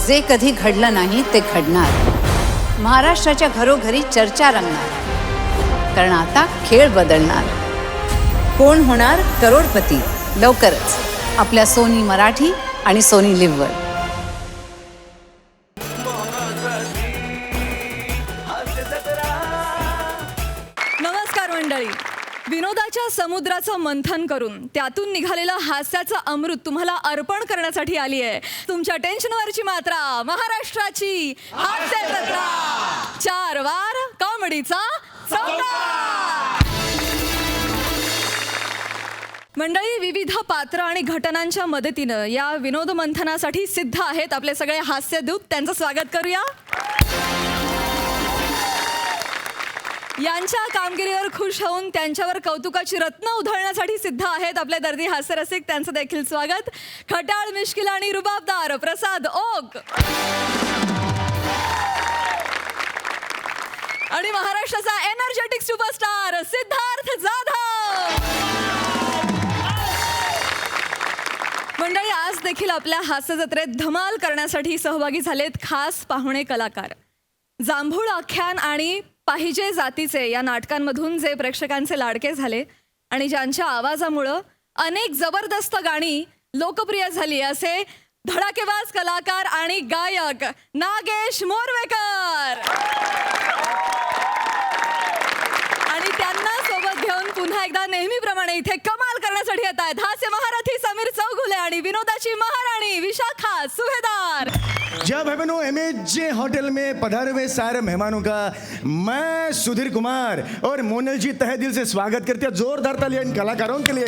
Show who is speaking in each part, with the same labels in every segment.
Speaker 1: जे कधी घडलं नाही ते घडणार. महाराष्ट्राच्या घरोघरी चर्चा रंगणार, कारण आता खेळ बदलणार. कोण होणार करोडपती लवकरच आपल्या सोनी मराठी आणि सोनी लिव्हवर.
Speaker 2: नमस्कार मंडळी. विनोदाच्या समुद्राचं मंथन करून त्यातून निघालेलं हास्याचं अमृत तुम्हाला अर्पण करण्यासाठी आली आहे तुमच्या टेन्शनवरची मात्रा, महाराष्ट्राची हास्य जत्रा. 4 वार कॉमेडीचा सम्राट. मंडळी, विविध पात्र आणि घटनांच्या मदतीनं या विनोद मंथनासाठी सिद्ध आहेत आपले सगळे हास्यदूत. त्यांचं स्वागत करूया. यांच्या कामगिरीवर खुश होऊन त्यांच्यावर कौतुकाची रत्न उधळण्यासाठी सिद्ध आहेत आपले दर्दी हास्यरसिक. त्यांचं देखील स्वागत. खट्याळ, मिश्किल आणि रुबाबदार प्रसाद ओक आणि महाराष्ट्राचा एनर्जेटिक सुपरस्टार सिद्धार्थ जाधव. मंडळी, आज देखील आपल्या हास्य जत्रेत धमाल करण्यासाठी सहभागी झालेत खास पाहुणे कलाकार. जांभूळ आख्यान आणि पाहिजे जातीचे या नाटकांमधून जे प्रेक्षकांचे लाडके झाले आणि ज्यांच्या आवाजामुळं अनेक जबरदस्त गाणी लोकप्रिय झाली, असे धडाकेबाज कलाकार आणि गायक नागेश मोरवेकर. आणि त्यांना सोबत घेऊन पुन्हा एकदा नेहमीप्रमाणे इथे कमाल करण्यासाठी येत आहेत हास्य महारथी समीर चौगुले आणि विनोदाची महाराणी विशाखा सुभेदार.
Speaker 3: जय भाई बहनों, MAJ होटल में पधारे हुए सारे मेहमानों का मैं सुधीर कुमार और मोनल जी तहे दिल से स्वागत करते हैं. जोरदार तालियां इन कलाकारों के लिए.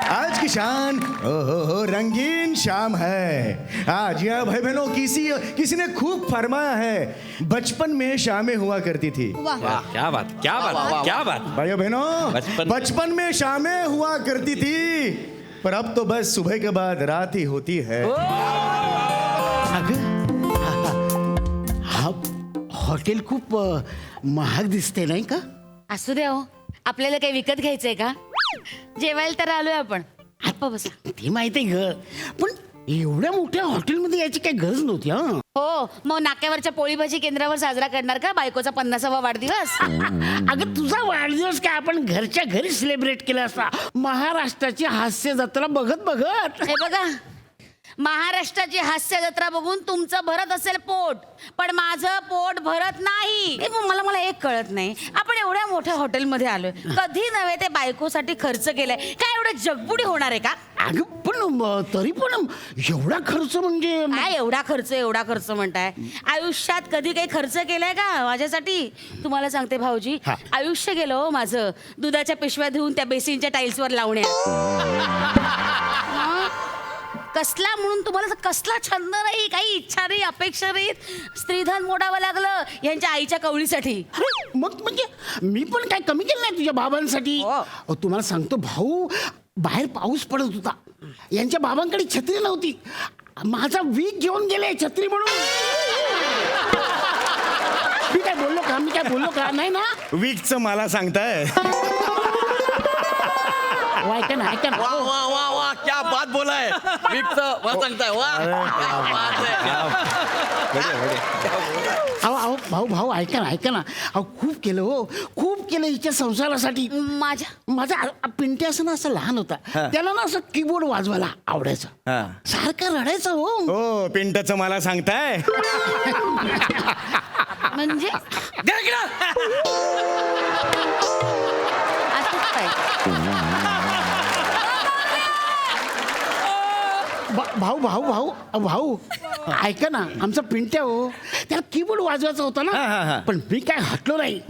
Speaker 3: आज की शान हो रंगीन शाम है आज. या भाई बहनों, किसी ने खूब फरमाया है बचपन में शामें हुआ करती थी.
Speaker 4: क्या बात, क्या बात, क्या बात.
Speaker 3: भाइयों बहनों, बचपन में शामें हुआ करती थी, पर अब तो बस सुबह के बाद रात ही होती है.
Speaker 5: हा हॉटेल खूप महाग दिसते नाही का?
Speaker 6: असू द्या हो, आपल्याला काही विकत घ्यायचंय का? जेवायला तर आलोय आपण. आप्पा बसा.
Speaker 5: ते माहिती आहे ग, पण एवढ्या मोठ्या हॉटेलमध्ये यायची काही गरज नव्हती. हा
Speaker 6: हो, मग नाक्यावरच्या पोळी भाजी केंद्रावर साजरा करणार का बायकोचा 50वा वाढदिवस?
Speaker 5: अगं, तुझा वाढदिवस काय आपण घरच्या घरी सेलिब्रेट केला असता, महाराष्ट्राची हास्य जत्रा बघत बघत.
Speaker 6: हे बघा, महाराष्ट्राची हास्य जत्रा बघून तुमचं भरत असेल पोट, पण माझं पोट भरत नाही. मला एक कळत नाही, आपण एवढ्या मोठ्या हॉटेलमध्ये आलोय, कधी नव्हे ते बायकोसाठी खर्च केलाय, काय एवढं जगबुडी होणार आहे का?
Speaker 5: अगं, पण तरी पण एवढा खर्च म्हणजे
Speaker 6: काय एवढा खर्च म्हणताय? आयुष्यात कधी काही खर्च केलाय का माझ्यासाठी? तुम्हाला सांगते भाऊजी, आयुष्य गेलं हो माझं दुधाच्या पिशव्या धुवून त्या बेसिनच्या टाईल्सवर लावण्यात. कसला म्हणून तुम्हाला कसला छंद नाही, काही इच्छा नाही, अपेक्षा नाही. स्त्रीधन मोडावं लागलं यांच्या आईच्या कवळीसाठी.
Speaker 5: मग म्हणजे मी पण काय कमी केलं नाही तुझ्या बाबांसाठी. तुम्हाला सांगतो भाऊ, बाहेर पाऊस पडत होता, यांच्या बाबांकडे छत्री नव्हती, माझा वीक घेऊन गेले छत्री म्हणून. मी काय बोललो का? नाही ना.
Speaker 3: वीकचं मला सांगताय.
Speaker 5: ऐका ना.
Speaker 4: वाह वाह वाह वाह, क्या बात बोला है. विकचं मला सांगताय. वाह, क्या बात है.
Speaker 5: भाऊ ऐका ना. अहो, खूप केलं हिच्या संसारासाठी. माझा पिंट्या असं लहान होता, त्याला ना असं कीबोर्ड वाजवायला आवडायचं, सारखं रडायचं.
Speaker 3: हो, पिंटाचं मला सांगताय.
Speaker 6: म्हणजे
Speaker 5: भाऊ ऐका ना, आमचा पिंट्या हो, त्याला कीबोर्ड वाजवायचा होता ना, पण मी काय हटलो नाही.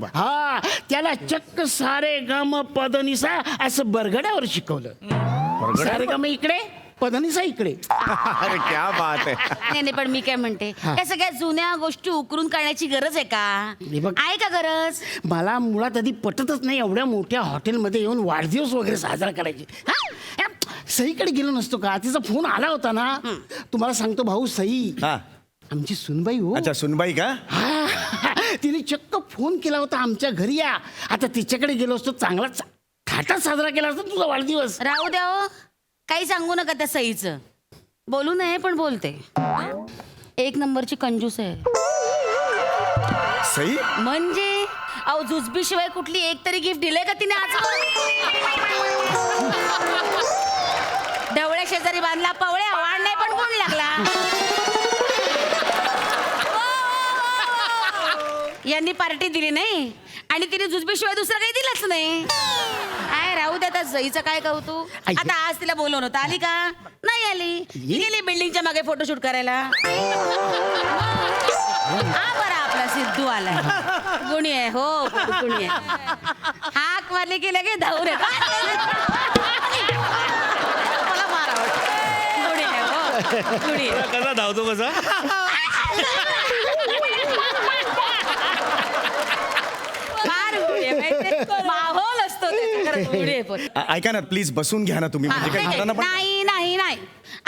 Speaker 5: त्याला चक्क सारे गम पदनिसा असं बरगड्यावर शिकवलं. सारे गम इकडे, पदनिसा इकडे.
Speaker 3: अरे क्या बात आहे.
Speaker 6: नाही, पण मी काय म्हणते, या सगळ्या जुन्या गोष्टी उकरून काढण्याची गरज आहे का? आहे का गरज?
Speaker 5: मला मुळात आधी पटतच नाही एवढ्या मोठ्या हॉटेलमध्ये येऊन वाढदिवस वगैरे साजरा करायची. सईकडे गेलो नसतो का? तिचा फोन आला होता ना. तुम्हाला सांगतो भाऊ, सई आमची सुनबाई हो.
Speaker 3: अच्छा, सुनबाई का?
Speaker 5: तिने चक्क फोन केला होता आमच्या घरी या. आता तिच्याकडे गेलो असतो, चांगला थाटात साजरा केला असता तुझा वाढदिवस.
Speaker 6: राहू द्या हो, काही सांगू नका त्या सईचं. बोलू नये पण बोलते. एक नंबरची कंजूस आहे.
Speaker 3: सई
Speaker 6: म्हणजे अहो जुजबी शिवाय कुठली एक तरी गिफ्ट दिलंय का तिने आज? ढवळ्या शेजारी बांधला पवळ्या वाढ नाही पण कोण लागला. यांनी पार्टी दिली नाही आणि तिने जुजबी शिवाय दुसरं काही दिलंच नाही. काय राहू दे आता जईचं काय कौतुक. आता आज तिला बोलवलं होतं, आली का? नाही आली. ती गेली बिल्डिंगच्या मागे फोटोशूट करायला. हा बरा आपला सिद्धू आलाय. गुणी आहे हो गुणी आहे. हाक मारली की लगे धावून येतो. मला फार आवडतं. गुणी आहे हो गुणी आहे.
Speaker 4: कसा धावतो कसा
Speaker 6: फार गुणी आहे माहितीये? माहोल असतो त्याचा. खरंच गुणी आहे पण.
Speaker 3: ऐका ना प्लीज बसून घ्या ना तुम्ही. म्हणजे काय घरांना पण
Speaker 6: नाही नाही नाही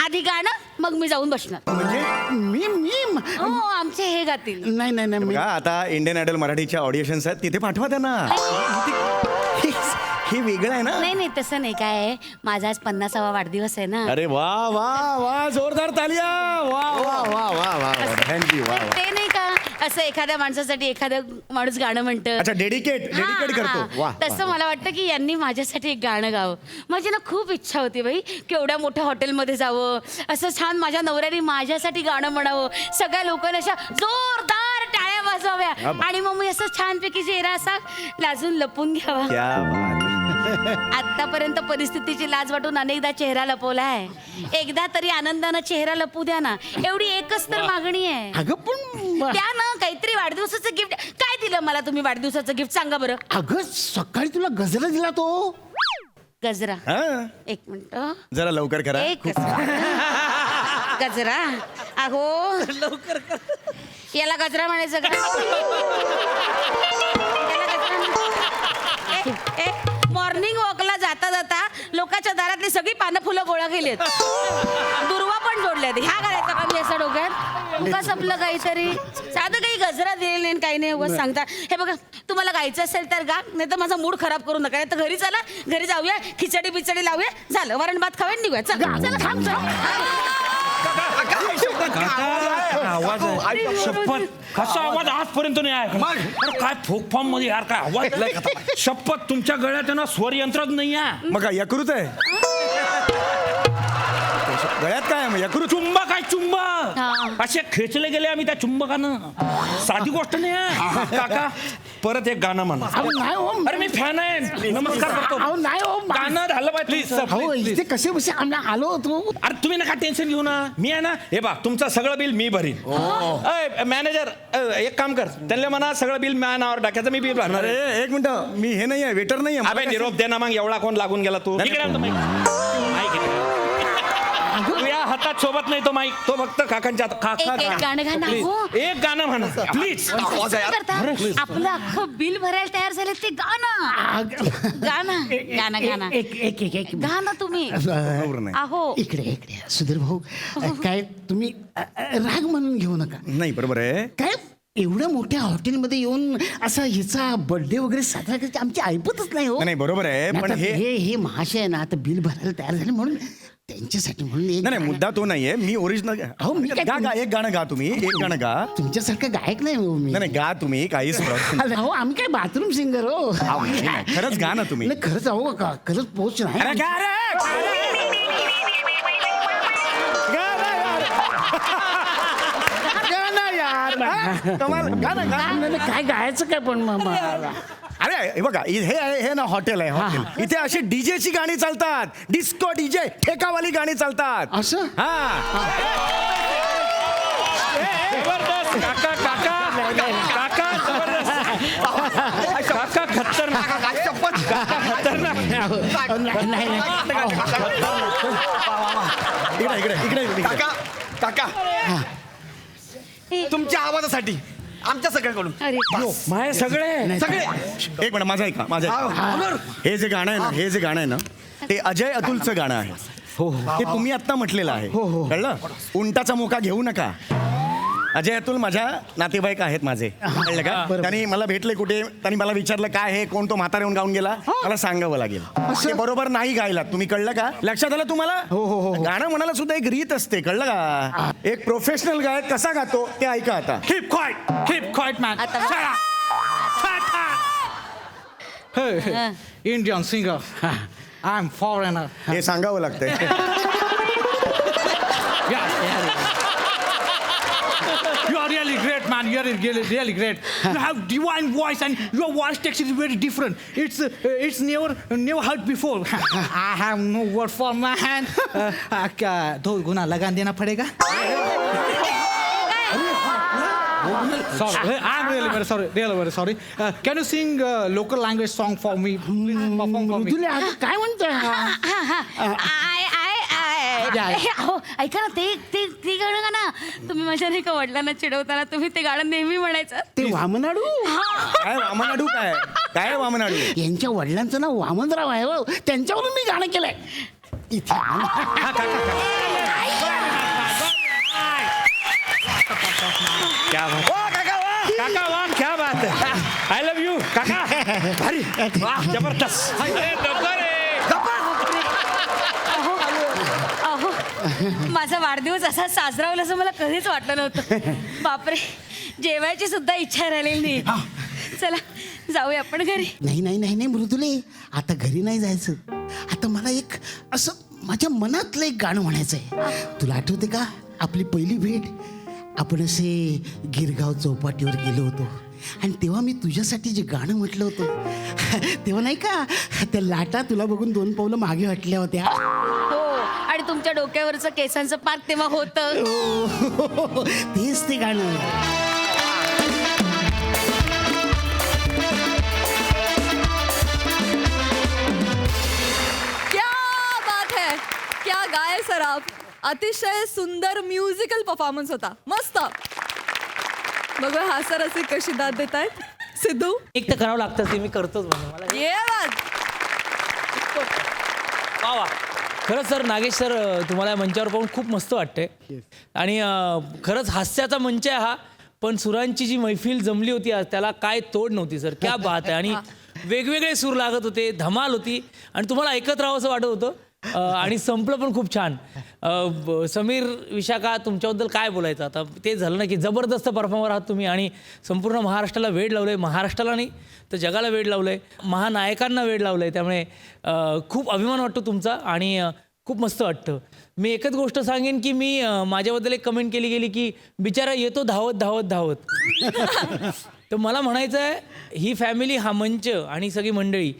Speaker 6: आधी गाणं मग मी जाऊन बसणार.
Speaker 3: म्हणजे
Speaker 5: मी
Speaker 6: हो आमचे हे गातील.
Speaker 5: नाही नाही नाही
Speaker 3: बघा आता इंडियन आयडल मराठीच्या ऑडिशन्स आहेत तिथे पाठवा त्यांना. हे वेगळं आहे ना.
Speaker 6: नाही नाही तसं नाही. काय आहे, माझा आज 50वा वाढदिवस आहे ना.
Speaker 3: अरे वा वा वा जोरदार तालिया. वा वा वा वा वा थँक्यू वा
Speaker 6: तर
Speaker 3: वा.
Speaker 6: ते नाही का असं एखाद्या माणसासाठी एखादा माणूस गाणं म्हणतं.
Speaker 3: अच्छा डेडिकेट करतो. वा वा.
Speaker 6: तसं मला वाटतं की यांनी माझ्यासाठी एक गाणं गावं. माझी ना खूप इच्छा होती बाई की एवढ्या मोठ्या हॉटेलमध्ये जावं, असं छान माझ्या नवऱ्याने माझ्यासाठी गाणं म्हणावं, सगळ्या लोकांना अशा जोरदार टाळ्या वाजवाव्या आणि मग मी असं छानपैकी चेहरा असा लाजून लपून घ्यावा.
Speaker 3: क्या बात.
Speaker 6: आतापर्यंत परिस्थितीची लाज वाटून अनेकदा चेहरा लपवला आहे. एकदा तरी आनंदानं चेहरा लपू द्या ना. एवढी एकच तर मागणी आहे.
Speaker 5: अगं पण
Speaker 6: त्या ना काहीतरी वाढदिवसाचं गिफ्ट. काय दिलं मला तुम्ही वाढदिवसाचं गिफ्ट सांगा बरं.
Speaker 5: अगं सकाळी तुला गजरा दिला तो.
Speaker 6: गजरा.
Speaker 3: हा
Speaker 6: एक मिनिट.
Speaker 3: जरा लवकर करा.
Speaker 6: एक गजरा. अहो
Speaker 4: लवकर
Speaker 6: याला गजरा म्हणायचं का? याला गजरा मॉर्निंग वॉकला जाता जाता लोकांच्या दारातली सगळी पानं फुलं गोळा केलीत. दुर्वा पण जोडल्यात. ह्या घालायचा का मी असं डोक्यात? उगाच आपलं काहीतरी साधं काही गजरा दिलेलं नाही काही नाही उगाच सांगता. हे बघा तुम्हाला गायचं असेल तर गा, नाही तर माझा मूड खराब करू नका. नाही तर घरी चला, घरी जाऊया, खिचडी बिचडी लावूया, झालं वरण भात खाऊया निघूया. चला चला थांब
Speaker 7: आवाज आहे शपथ कसा आवाज आजपर्यंत नाही आहे. अरे काय फोक फॉर्म मध्ये यार काय आवाज. शपथ तुमच्या गळ्यात आहे ना स्वर यंत्रच नाही आहे.
Speaker 3: मग काय यकृत आहे गळ्यात? काय मग यकृत?
Speaker 7: चुंबक आहे
Speaker 6: हा.
Speaker 7: चुंबक. असे खेचले गेले आम्ही त्या चुंबकानं. साधी गोष्ट नाही आहे. काका परत एक गाणं म्हणा.
Speaker 5: अहो नाही हो.
Speaker 7: अरे मी फॅन आहे. नमस्कार करतो.
Speaker 5: अहो नाही हो.
Speaker 7: गाणं झालं पाहिजे प्लीज.
Speaker 5: अहो इथे कसे बसे आम्ही आलो होतो.
Speaker 7: अरे तुम्ही नका टेन्शन घेऊ ना. मी आहे ना. हे बा तुमचं सगळं बिल मी भरीन. मॅनेजर एक काम कर, त्यांना म्हणा सगळं बिल माझ्या नावावर टाकायचं, मी बिल भरणार
Speaker 3: अरे
Speaker 7: आहे.
Speaker 3: एक मिनिट मी हे नाही आहे वेटर नाही आहे.
Speaker 7: अबे निरोप दे ना मग. एवढा कोण लागून गेला तू? इकडे आण तो mic. तू या हातात सोबत नाही तो माईक. तो फक्त काकांच्या
Speaker 6: एक गाणं गा ना. हो.
Speaker 7: एक गाणं म्हणा प्लीज.
Speaker 6: असं करता? आपलं अख्खं बिल भरायला तयार झाले ते गाणं. गाणं गाणं गाणं
Speaker 5: एक एक एक एक
Speaker 6: गाणं तुम्ही.
Speaker 3: बरोबर नाही.
Speaker 6: अहो
Speaker 5: इकडे इकडे सुधीर भाऊ काय तुम्ही राग म्हणून घेऊ नका.
Speaker 3: नाही बरोबर आहे.
Speaker 5: काय एवढ्या मोठ्या हॉटेलमध्ये येऊन असा हिचा बर्थडे वगैरे साजरा करायची आमची ऐपतच नाही हो.
Speaker 3: नाही बरोबर आहे पण
Speaker 5: आता
Speaker 3: हे
Speaker 5: हे महाशय ना आता बिल भरायला तयार झाले म्हणून त्यांच्यासाठी म्हणून एक
Speaker 3: नाही मुद्दा तो नाहीये. मी ओरिजिनल
Speaker 5: अहो, मी काय-
Speaker 3: गा गा एक गाणं गा तुम्ही. एक गाणं गा.
Speaker 5: तुमच्यासारखं गायक नाही हो मी.
Speaker 3: नाही गा तुम्ही काहीच प्रॉब्लेम
Speaker 5: अहो आम्ही काय बाथरूम सिंगर हो.
Speaker 3: खरंच गा ना तुम्ही.
Speaker 5: नाही खरंच अहो खरंच पोच नाही.
Speaker 3: अरे गा रे. गा ना यार. गा ना यार. हा? कमाल गा ना गा.
Speaker 5: नाही, नाही, काय गायचं काय पण
Speaker 3: अरे हे बघा हे ना हॉटेल आहे हॉटेल. इथे अशी डीजेची गाणी चालतात. डिस्को डीजे ठेकावाली गाणी चालतात.
Speaker 5: असं
Speaker 3: हा
Speaker 7: जबरदस्त काका काका काका जबरदस्त. काका खतरनाक. काका खतरनाक.
Speaker 5: नाही नाही
Speaker 3: इकडे इकडे इकडे इकडे.
Speaker 4: काका काका तुमच्या आवाजासाठी आमच्या सगळ्यांकडून
Speaker 6: अरे
Speaker 7: माय सगळे
Speaker 4: सगळे
Speaker 3: एक मिनिट माझा ऐका माझा ऐका. हे जे गाणं आहे ना ते अजय अतुलचं गाणं आहे. ते तुम्ही आता म्हटलेलं आहे. कळलं? उंटाचा मोका घेऊ नका. अजय अतुल माझ्या नातेवाईक आहेत माझे कळलं का त्यांनी मला भेटले कुठे त्यांनी मला विचारलं काय हे कोण तो म्हातारा येऊन गाऊन गेला मला सांगावं लागेल ते बरोबर नाही गायला तुम्ही कळलं का लक्षात आलं तुम्हाला
Speaker 5: हो.
Speaker 3: गाणं म्हणायला सुद्धा एक रीत असते कळलं का एक प्रोफेशनल गायक कसा गातो ते ऐका आता
Speaker 7: Keep quiet, man.
Speaker 6: आता-
Speaker 7: Shut up.
Speaker 8: Hey, Indian singer. I'm foreigner.
Speaker 3: हे सांगावं लागतंय
Speaker 8: You are really great, man. You are really great. You have divine voice, and your voice text is very different. It's never heard before. I have no word for my hand. दो गुना लगान देना पड़ेगा. Sorry, I'm really very sorry. Can you sing local language song for me? Please perform for me.
Speaker 5: मृदुले अगं काय म्हणतोय हा?
Speaker 6: अहो, ऐका ना ते गाणं गा ना तुम्ही माझ्या नाही का वडिलांना चिडवताना तुम्ही ते गाणं नेहमी म्हणायचं
Speaker 5: ते वामनाडू
Speaker 3: काय वामनाडू काय वामनाडू
Speaker 5: यांच्या वडिलांचं नाव वामनराव आहे हो त्यांच्यावरून मी गाणं केलंय इथे
Speaker 7: क्या वाह, क्या बात है. I love you, काका. भारी. वाह, जबरदस्त. अरे, नको रे.
Speaker 6: अहो माझा वाढदिवस असा साजरा होईल असं मला कधीच वाटलं नव्हतं बापरे जेवायची सुद्धा इच्छा राहिलेली नाही चला जाऊया आपण घरी
Speaker 5: नाही मृदुले आता घरी नाही जायचं आता मला एक असं माझ्या मनातलं एक गाणं म्हणायचं आहे तुला आठवते का आपली पहिली भेट आपण असे गिरगाव चौपाटीवर गेलो होतो आणि तेव्हा मी तुझ्यासाठी जे गाणं म्हटलं होतं तेव्हा नाही का त्या लाटा तुला बघून 2 पावलं मागे हटल्या होत्या
Speaker 6: हो आणि तुमच्या डोक्यावरचं केसांचं पाक तेव्हा होतं
Speaker 5: हो, तेच ते गाणं
Speaker 2: क्या बात है क्या गाय सर आप अतिशय सुंदर म्युझिकल परफॉर्मन्स होता मस्त बघा हा सर असे कशी दाद देत आहेत सिद्धू
Speaker 9: एक तर करावं लागतं ते मी करतोच म्हणजे मला
Speaker 2: ये बात
Speaker 9: वा वा खरंच सर नागेश सर तुम्हाला या मंचावर पाहून खूप मस्त वाटतंय आणि खरंच हास्याचा मंच आहे हा पण सुरांची जी मैफिल जमली होती आज त्याला काय तोड नव्हती सर क्या बात आहे आणि वेगवेगळे सूर लागत होते धमाल होती आणि तुम्हाला ऐकत राहावं असं वाटत होतं आणि संपलं पण खूप छान समीर विशाखा तुमच्याबद्दल काय बोलायचं आता ते झालं ना की जबरदस्त परफॉर्मर आहात तुम्ही आणि संपूर्ण महाराष्ट्राला वेड लावलं आहे महाराष्ट्राला नाही तर जगाला वेड लावलं आहे महानायकांना वेड लावलं आहे त्यामुळे खूप अभिमान वाटतो तुमचा आणि खूप मस्त वाटतं मी एकच गोष्ट सांगेन की मी माझ्याबद्दल एक कमेंट केली गेली की बिचारा येतो धावत धावत धावत तर मला म्हणायचं आहे ही फॅमिली हा मंच आणि सगळी मंडळी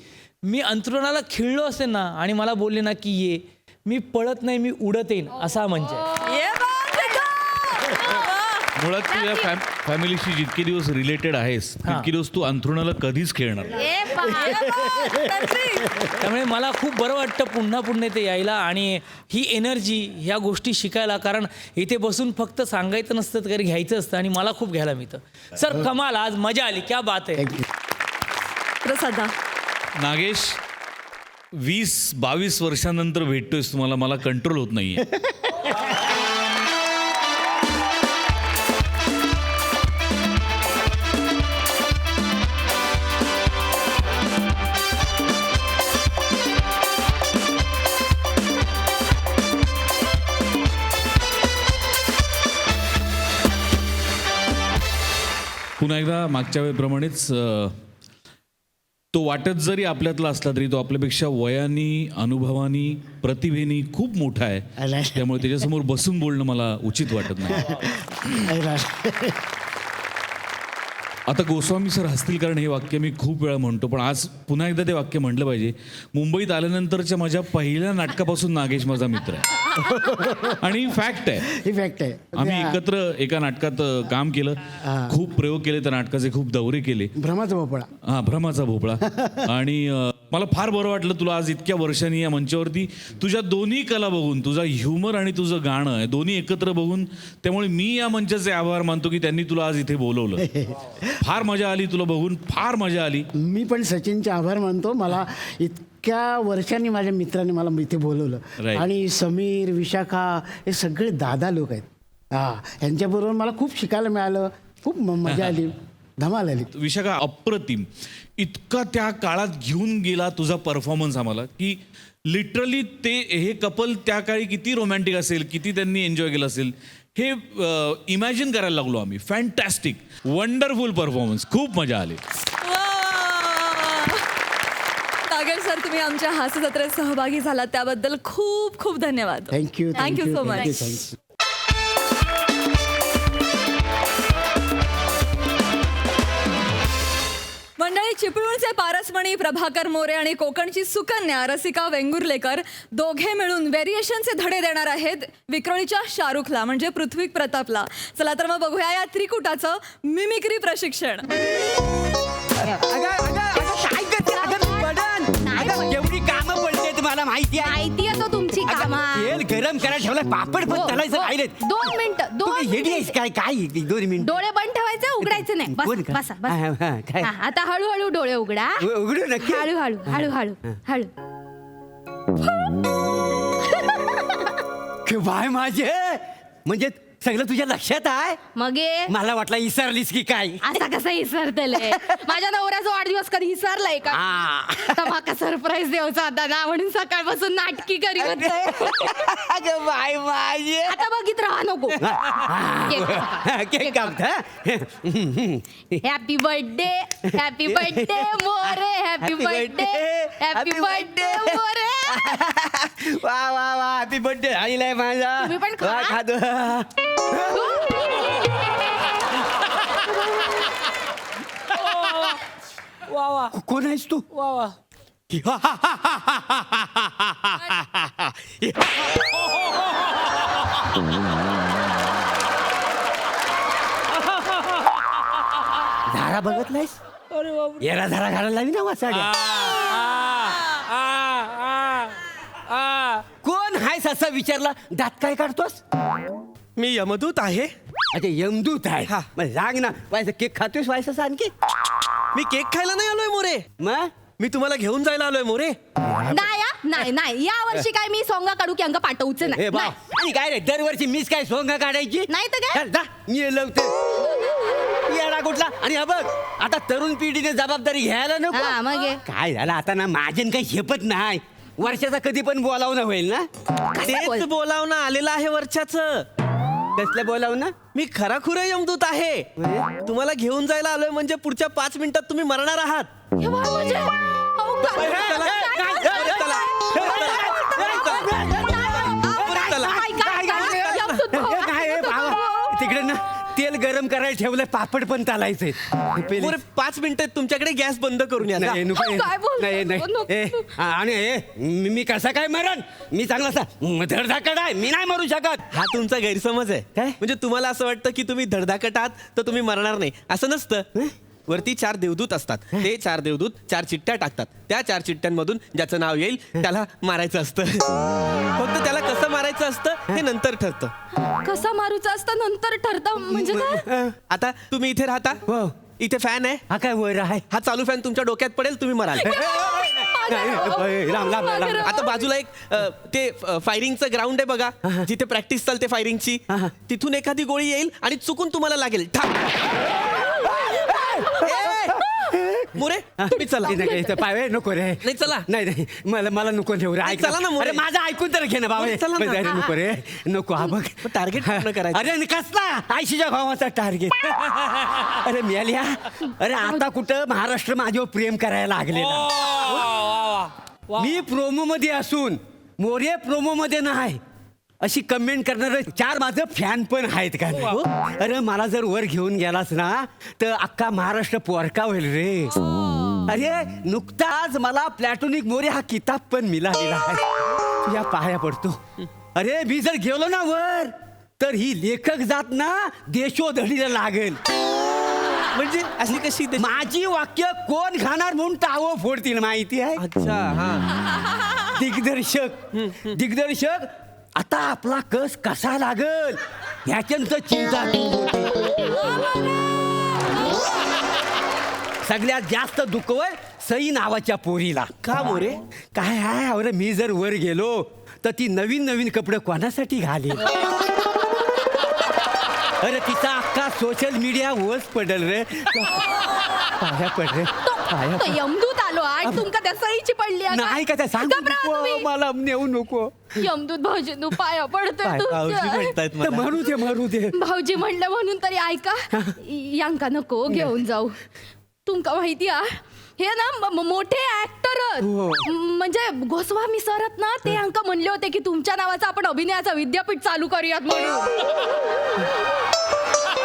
Speaker 9: मी अंतरुणाला खिळलो असेल ना आणि मला बोलले ना की ये मी पळत नाही मी उडत येईन असा मंच आहे
Speaker 2: ये बात
Speaker 10: मुळात तू या फॅमिलीशी जितके दिवस रिलेटेड आहेस तितके दिवस तू अंथरुणाला कधीच खेळणार नाही.
Speaker 9: त्यामुळे मला खूप बरं वाटतं पुन्हा इथे यायला आणि ही एनर्जी ह्या गोष्टी शिकायला कारण इथे बसून फक्त सांगायचं नसतं तर घ्यायचं असतं आणि मला खूप घ्यायला मिळतं सर कमाल आज मजा आली क्या बात आहे
Speaker 2: प्रसादा
Speaker 10: नागेश 20-22 वर्षांनंतर भेटतोयस तुम्हाला मला कंट्रोल होत नाहीये पुन्हा एकदा मागच्या वेळेप्रमाणेच तो वाटत जरी आपल्यातला असला तरी तो आपल्यापेक्षा वयानी अनुभवानी प्रतिभेनी खूप मोठा आहे त्यामुळे त्याच्यासमोर बसून बोलणं मला उचित वाटत नाही आता गोस्वामी सर हसतील कारण हे वाक्य मी खूप वेळा म्हणतो पण आज पुन्हा एकदा ते वाक्य म्हटलं पाहिजे मुंबईत आल्यानंतरच्या माझ्या पहिल्या नाटकापासून नागेश माझा मित्र आहे आणि फॅक्ट आहे आम्ही एकत्र एका नाटकात काम केलं खूप प्रयोग केले त्या नाटकाचे खूप दौरे केले भ्रमाचा भोपळा आणि मला फार बरं वाटलं तुला आज इतक्या वर्षांनी या मंचावरती तुझ्या दोन्ही कला बघून तुझा ह्युमर आणि तुझं गाणं आहे दोन्ही एकत्र बघून त्यामुळे मी या मंचाचे आभार मानतो की त्यांनी तुला आज इथे बोलवलं फार मजा आली तुला बघून फार मजा आली
Speaker 5: मी पण सचिनचे आभार मानतो मला इतक्या वर्षांनी माझ्या मित्राने मला इथे बोलवलं आणि समीर विशाखा हे सगळे दादा लोक आहेत हा यांच्याबरोबर मला खूप शिकायला मिळालं, खूप मजा आली, धमाल आली.
Speaker 10: विशाखा अप्रतिम, इतका त्या काळात घेऊन गेला तुझा परफॉर्मन्स आम्हाला की लिटरली ते हे कपल त्या काळी किती रोमॅन्टिक असेल, किती त्यांनी एन्जॉय केलं असेल हे इमॅजिन करायला लागलो आम्ही. फॅन्टॅस्टिक, वंडरफुल परफॉर्मन्स, खूप मजा आली.
Speaker 2: नागेश सर, तुम्ही आमच्या हास्य जत्रेत सहभागी झालात त्याबद्दल खूप खूप धन्यवाद.
Speaker 5: Thank you
Speaker 2: thank you so much.
Speaker 5: Thank you.
Speaker 2: मंडळी, चिपळूणचे पारसमणी प्रभाकर मोरे आणि कोकणची सुकन्या रसिका वेंगुर्लेकर दोघे मिळून व्हेरिएशनचे धडे देणार आहेत विक्रोळीच्या शाहरुखला म्हणजे पृथ्वी प्रतापला. चला तर मग बघूया या त्रिकुटाचं मिमिक्री प्रशिक्षण.
Speaker 4: एवढी कामं पडते तुम्हाला माहिती आहे.
Speaker 6: माहिती आहे तो तुमची कामं.
Speaker 4: तेल गरम करायला ठेवलं, पापड पण तळायचं राहिलेत.
Speaker 6: 2 मिनिटं, 2
Speaker 4: हेडी आहेस काय काय 2 मिनिट
Speaker 6: डोळे बंद ठेवायचे, उघडायचे नाही.
Speaker 4: कोण
Speaker 6: बस
Speaker 4: का?
Speaker 6: बसा
Speaker 4: हा, हा,
Speaker 6: बस.
Speaker 4: काय?
Speaker 6: हा, आता हळूहळू डोळे उघडा.
Speaker 4: उघडू नक्की.
Speaker 6: हळूहळू हळूहळू हळू.
Speaker 4: बाय माझे, म्हणजे सगळं तुझ्या लक्षात आहे.
Speaker 6: मग ये.
Speaker 4: मला वाटलं इसरलीस की काय.
Speaker 6: आता कसं विसरतलंय? माझ्या नवऱ्याचा वाढदिवस कधी विसरलाय का? आता माका सरप्राईज द्यायचा होता ना, म्हणून सकाळपासून नाटकी करी होते.
Speaker 4: अगं बाय माझे,
Speaker 6: आता बघित राहा नको.
Speaker 4: केक कापता.
Speaker 6: Happy birthday, happy birthday More, happy birthday, happy birthday More.
Speaker 4: वा वा वा, हॅपी बर्थडे आईलाय माझा.
Speaker 6: तुम्ही पण खा.
Speaker 4: वा, खातो.
Speaker 9: वा वा
Speaker 4: कोण आहेस तू?
Speaker 9: वा वा.
Speaker 4: झारा बघत नाहीस?
Speaker 9: अरे बापरे.
Speaker 4: येरा झारा घालायला लावी ना वाचाड्या. कोण आहेस असं विचारला, दात काय काढतोस?
Speaker 3: मी यमदूत आहे.
Speaker 4: अच्छा, यमदूत आहे. मग सांग ना, व्हायचं केक खातोस व्हायचं आणखी?
Speaker 3: मी केक खायला नाही आलोय मोरे,
Speaker 4: मग
Speaker 3: मी तुम्हाला घेऊन जायला आलोय मोरे.
Speaker 6: नाही हा, नाही नाही, या वर्षी काय मी सोंगा काढू की अंग पाठवूच
Speaker 4: हे
Speaker 6: नाही.
Speaker 4: बा, आणि काय रे दरवर्षी मीच काय सोंगा काढायची?
Speaker 6: नाही तर काय?
Speaker 4: चल, जा, मी लवते येडा कुठला. आणि हा बघ, आता तरुण पिढीने जबाबदारी घ्यायला
Speaker 6: हा,
Speaker 4: नको.
Speaker 6: मग ये.
Speaker 4: काय झालं आता ना, माझ्यान काही झेपत नाही. वर्षाचा कधी पण बोलावणं होईल ना.
Speaker 3: तेच बोलावणं आलेलं आहे वर्षाचं.
Speaker 4: कसलं बोलावणं?
Speaker 3: मी खराखुरं यमदूत आहे. तुम्हाला घेऊन जायला आलोय म्हणजे पुढच्या 5 मिनिटात तुम्ही मरणार आहात.
Speaker 6: हे बघ म्हणजे, अहो, काय-
Speaker 3: चला,
Speaker 6: काय-
Speaker 3: परत चला.
Speaker 4: तिकडे ना तेल गरम करायला ठेवलं, पापड पण तालायचे.
Speaker 3: मोरे 5 मिनिटात तुमच्याकडे गॅस बंद करून या.
Speaker 4: नाही नको,
Speaker 6: काय बोलतो?
Speaker 4: नाही नाही.
Speaker 6: नको.
Speaker 4: आणि मी कसा काय मरण? मी चांगला असा धडधाकट आहे, मी नाही मरू शकत.
Speaker 3: हा तुमचा गैरसमज आहे.
Speaker 4: काय?
Speaker 3: म्हणजे तुम्हाला असं वाटतं की तुम्ही धडधाकट आहात तर तुम्ही मरणार नाही. असं नसतं. वरती 4 देवदूत असतात. ते 4 देवदूत 4 चिठ्ठ्या टाकतात. त्या 4 चिठ्ठ्यांमधून ज्याचं नाव येईल त्याला मारायचं असतं. फक्त त्याला कसं मारायचं असतं हे नंतर ठरतं.
Speaker 6: कसं मारूचं असतं नंतर ठरतं म्हणजे काय?
Speaker 3: आता तुम्ही इथे राहता.
Speaker 4: हो.
Speaker 3: इथे फॅन आहे.
Speaker 4: हा काय वर आहे?
Speaker 3: हा चालू फॅन तुमच्या डोक्यात पडेल, तुम्ही मराल.
Speaker 4: राम राम राम.
Speaker 3: आता बाजूला एक ते फायरिंगचं ग्राउंड आहे बघा, जिथे प्रॅक्टिस चालते फायरिंगची. तिथून एखादी गोळी येईल आणि चुकून तुम्हाला लागेल. मोरे तुम्ही चला.
Speaker 4: पाय नको रे.
Speaker 3: नाही चला.
Speaker 4: नाही नाही, मला नको ठेवू रे. ऐक
Speaker 3: चला ना, मोरे.
Speaker 4: अरे माझं ऐकून तर घे ना बाबा.
Speaker 3: चला ना.
Speaker 4: अरे नको रे, नको. हा बघ,
Speaker 3: टार्गेट पूर्ण करायचं.
Speaker 4: अरे आणि कसला आयशीच्या भावाचा टार्गेट? अरे मिळाल्या. अरे आता कुठं महाराष्ट्र माझ्यावर प्रेम करायला लागलेला. मी प्रोमो मध्ये असून मोरे प्रोमो मध्ये नाही अशी कमेंट करणार 4 माझं फॅन पण आहेत का नाही? अरे मला जर वर घेऊन गेलास ना तर अख्खा महाराष्ट्र पोरका होईल रे. अरे नुकताच मला प्लॅटोनिक मोरे हा किताब पण मिळालेला आहे. तुझ्या पाया पडतो. अरे मी जर गेलो ना वर तर ही लेखक जात ना देशोधडीला लागेल.
Speaker 3: म्हणजे अशी कशी
Speaker 4: माझी वाक्य कोण खाणार म्हणून टावं फोडतील माहिती आहे.
Speaker 3: अच्छा. हा
Speaker 4: दिग्दर्शक आता आपला कस कसा लागल ह्याच्यानंतर चिंता दूर होते. सगळ्यात जास्त दुखवय सई नावाच्या पोरीला.
Speaker 3: का मोरे?
Speaker 4: काय आहे अरे, मी जर वर गेलो तर ती नवीन नवीन कपडे कोणासाठी घालेल? अरे तिचा अख्खा सोशल मीडिया वच पडल रे पाया पड रे पाया
Speaker 2: तो यमदूत आलो आणि तुमका त्या सईची पडली आहे का?
Speaker 4: नाही का त्या सांग
Speaker 2: घबरा तुम्ही.
Speaker 4: मला नेऊ नको
Speaker 2: यमदूत भाऊजींनो पाया पडतोय
Speaker 3: भाऊजी
Speaker 2: तुमच्या.
Speaker 3: म्हणतायत
Speaker 4: तर
Speaker 3: मला.
Speaker 4: मारू दे
Speaker 2: भाऊजी म्हणलं म्हणून तरी ऐका यांका नको घेऊन जाऊ. तुमका माहिती आहे हे ना मोठे ऍक्टर म्हणजे गोस्वामी सरत ना ते अंका म्हणले होते की तुमच्या नावाचा आपण अभिनयाचा विद्यापीठ चालू करूयात म्हणून.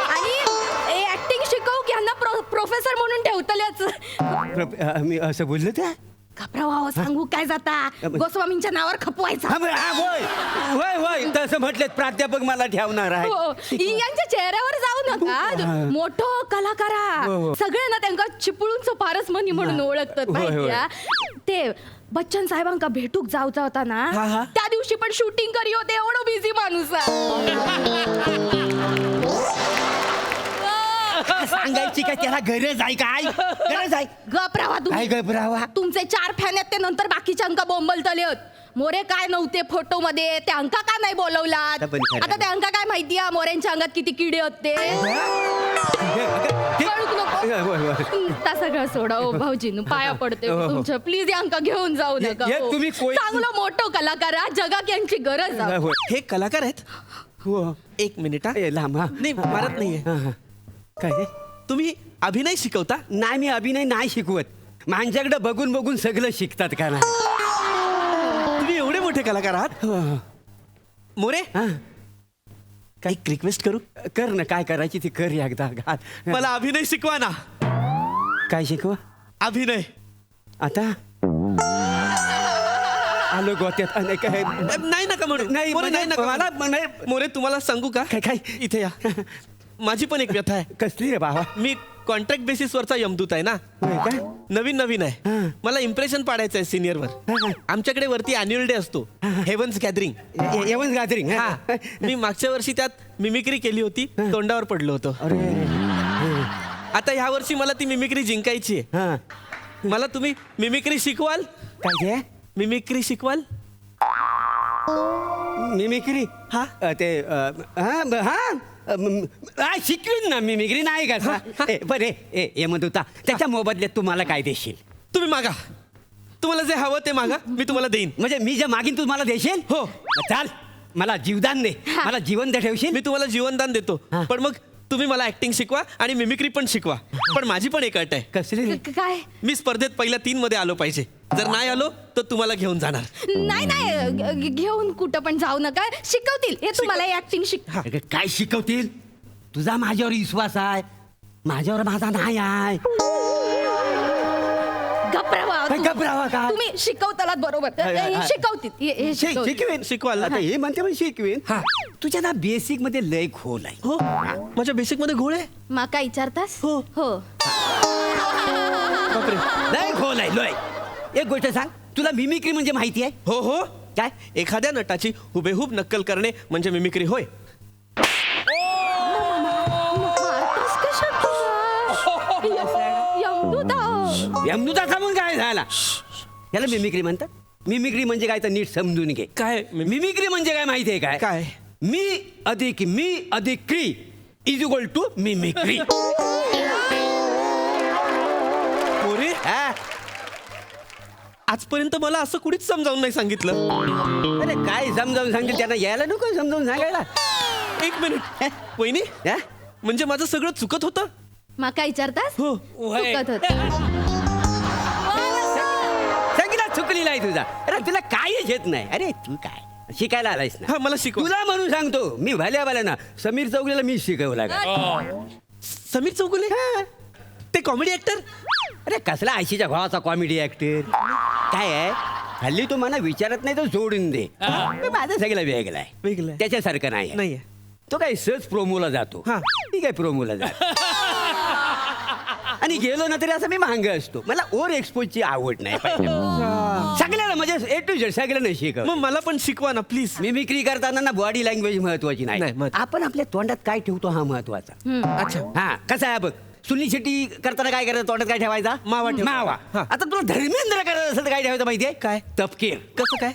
Speaker 2: आणि ऍक्टिंग शिकवू की यांना प्रोफेसर म्हणून ठेवतल्याच.
Speaker 4: मी असं बोललो त्या
Speaker 2: घबरावा सांगू काय जाता गोस्वामींच्या नावावर खपवायचा.
Speaker 4: होय तसं म्हटलं प्राध्यापक मला ठेवणार आहे
Speaker 2: हो. यांच्या चेहऱ्यावर जाऊ नका मोठो कलाकारा सगळे ना त्यांना चिपळूणचं पारसमनी म्हणून ओळखतात माहितीया. ते बच्चन साहेबांका भेटूक जाऊचा होता ना त्या दिवशी पण शूटिंग करी होते एवढं बिझी माणूस
Speaker 4: सांगायची काय त्याला गरज आहे काय गरज आहे
Speaker 2: गपरावा
Speaker 4: काय
Speaker 2: तुम्ही
Speaker 4: गबरावा
Speaker 2: तुमचे 4 फॅन आहेत ते नंतर बाकीच्या अंका बोंबलतले होत मोरे काय नव्हते फोटो मध्ये त्या अंका का नाही बोलवलात.
Speaker 4: आता पण खरं.
Speaker 2: आता त्या अंका काय माहितीये मोऱ्यांच्या अंगात किती किडे होते. कळूक नको. ता सगळं सोडा ओ भाऊजींनो पाया पडते
Speaker 4: हो, हो.
Speaker 2: तुमच्या प्लीज अंका घेऊन जाऊ नका
Speaker 4: हे
Speaker 2: हो.
Speaker 4: तुम्ही कोई-
Speaker 2: चांगलं मोठं कलाकार हा, जगात यांची गरज आहे.
Speaker 3: हे कलाकार आहेत
Speaker 4: हो.
Speaker 3: 1 मिनिट हा.
Speaker 4: लांब हा.
Speaker 3: नाही मारत नाहीये.
Speaker 4: हा. काय
Speaker 3: तुम्ही अभिनय शिकवता?
Speaker 4: नाही मी अभिनय नाही शिकवत माझ्याकडे बघून बघून सगळं शिकतात का नाही
Speaker 3: तुम्ही एवढे मोठे कलाकार आहात. मोरे
Speaker 4: हा.
Speaker 3: एक रिक्वेस्ट करू?
Speaker 4: कर ना काय करायची ती कर एकदा घाल.
Speaker 3: मला अभिनय शिकवा ना.
Speaker 4: काय शिकवा
Speaker 3: अभिनय.
Speaker 4: आता आलो गोत्यात आणि काय
Speaker 3: नाही नका म्हणू.
Speaker 4: नाही,
Speaker 3: मोरे, नाही नका
Speaker 4: मला-
Speaker 3: मला मोरे तुम्हाला सांगू का
Speaker 4: काय?
Speaker 3: इथे या. माझी पण एक व्यथा आहे.
Speaker 4: कसली रे बाबा
Speaker 3: मी कॉन्ट्रॅक्ट बेसिसवरचा यमदूत आहे ना.
Speaker 4: होय काय
Speaker 3: नवीन आहे.
Speaker 4: हा.
Speaker 3: मला इम्प्रेशन पाडायचं आहे
Speaker 4: हा,
Speaker 3: सिनियरवर.
Speaker 4: हा.
Speaker 3: आमच्याकडे वरती अॅन्युअल डे असतो हेवन्स गॅदरिंग.
Speaker 4: येवन्स गॅदरिंग
Speaker 3: मी मागच्या वर्षी त्यात मिमिक्री केली होती तोंडावर पडलो होतो.
Speaker 4: अरे
Speaker 3: आता ह्या वर्षी मला ती मिमिक्री जिंकायची आहे.
Speaker 4: हा
Speaker 3: मला तुम्ही मिमिक्री शिकवाल?
Speaker 4: काय ते
Speaker 3: मिमिक्री शिकवाल?
Speaker 4: मिमिक्री
Speaker 3: हा.
Speaker 4: ते शिकवीन ना मिमिक्री नाही का बरे ये म्हणत होता त्याच्या मोबदल्यात तुम्हाला काय देशील
Speaker 3: तुम्ही मागा. तुम्हाला जे हवं ते मागा मी तुम्हाला देईन.
Speaker 4: म्हणजे मी जे मागीन तू मला देशील
Speaker 3: हो.
Speaker 4: चाल मला जीवदान दे मला जीवन दे ठेवशील
Speaker 3: मी तुम्हाला जीवनदान देतो.
Speaker 4: हा.
Speaker 3: पण मग तुम्ही मला ऍक्टिंग शिकवा आणि मिमिक्री पण शिकवा. पण माझी पण एक अट आहे.
Speaker 4: कसली रे?
Speaker 2: काय
Speaker 3: मी स्पर्धेत पहिल्या 3 मध्ये आलो पाहिजे. जर नाही आलो तर तुम्हाला घेऊन जाणार.
Speaker 2: नाही घेऊन कुठं पण जाऊ नका शिकवतील हे तुम्हाला ऍक्टिंग शिक.
Speaker 4: अगं, काय शिकवतील तुझा माझ्यावर विश्वास आहे माझ्यावर माझा नाही आहे
Speaker 2: घबरावा
Speaker 4: काय घबरावा काय?
Speaker 2: तुम्ही शिकवतालात बरोबर हे शिकवतील हे शिकवतील.
Speaker 4: शिकवेन
Speaker 3: शिकवाल ना?
Speaker 4: आता हे म्हणते पण शिकवेन
Speaker 3: हा.
Speaker 4: तुझ्या ना बेसिक मध्ये लय खोल आहे
Speaker 3: हो माझ्या बेसिक मध्ये घोळ आहे.
Speaker 2: माका विचारतास
Speaker 3: हो.
Speaker 2: हो
Speaker 3: बापरे.
Speaker 4: लय खोल आहे लय एक गोष्ट सांग तुला मिमिक्री म्हणजे माहिती आहे
Speaker 3: हो हो.
Speaker 4: काय
Speaker 3: एखाद्या नटाची हुबेहूब नक्कल करणे म्हणजे मिमिक्री होय.
Speaker 2: मारतास कशात? यमदूत
Speaker 4: यमदूता सांगून काय झाला याला मिमिक्री म्हणतात मिमिक्री म्हणजे काय तर नीट समजून घे
Speaker 3: काय
Speaker 4: मिमिक्री म्हणजे काय माहिती आहे काय
Speaker 3: काय?
Speaker 4: मी अधिक क्री is equal to mimicry
Speaker 3: More आजपर्यंत मला असं कुणीच समजावून नाही सांगितलं.
Speaker 4: अरे काय समजावून सांगेल त्यांना यायला नको समजावून सांगायला
Speaker 3: 1 मिनिट वहिनी
Speaker 4: हा?
Speaker 3: म्हणजे माझं सगळं चुकत होतं.
Speaker 2: माका विचारतास
Speaker 3: हो.
Speaker 2: चुकत होत.
Speaker 4: सगळा चुकलेला आहे तुझा अरे तुला कायच येत नाही अरे तू काय शिकायला आलायस ना
Speaker 3: हा मला शिकवा.
Speaker 4: तुला म्हणून सांगतो मी भल्या ना समीर चौगुलेला मी शिकवला का
Speaker 3: समीर चौगुले ते कॉमेडी ऍक्टर.
Speaker 4: अरे कसला आयशीच्या भावाचा कॉमेडी ऍक्टर काय आहे हल्ली तो मला विचारत नाही तो सोडून दे मी माझं सगळं वेगळं आहे
Speaker 3: वेगळं आहे.
Speaker 4: त्याच्यासारखं नाही आहे.
Speaker 3: नाहीये.
Speaker 4: तो काय सहज प्रोमोला जातो
Speaker 3: हा.
Speaker 4: मी काय प्रोमोला जातो आणि गेलो ना तरी असं मी मांग असतो मला ओव्हर एक्सपोजची आवड नाही सगळ्याला म्हणजे ए टू झेड सगळ्यांना शिकव
Speaker 3: मग मला पण शिकवा ना प्लीज.
Speaker 4: मिमिक्री करताना ना बॉडी लँग्वेज महत्वाची
Speaker 3: नाही,
Speaker 4: नाही
Speaker 3: महत्व-
Speaker 4: आपण आपल्या तोंडात काय ठेवतो हा महत्वाचा
Speaker 3: अच्छा
Speaker 4: हा कसं आहे बघ सुनील शेट्टी करताना काय करायचं तोंडात काय ठेवायचा
Speaker 3: मावा ठेवायचा.
Speaker 4: मावा
Speaker 3: हा.
Speaker 4: आता तुला धर्मेंद्र करायचं असेल तर काय ठेवायचं माहितीये
Speaker 3: काय?
Speaker 4: तपकीर
Speaker 3: कसं काय?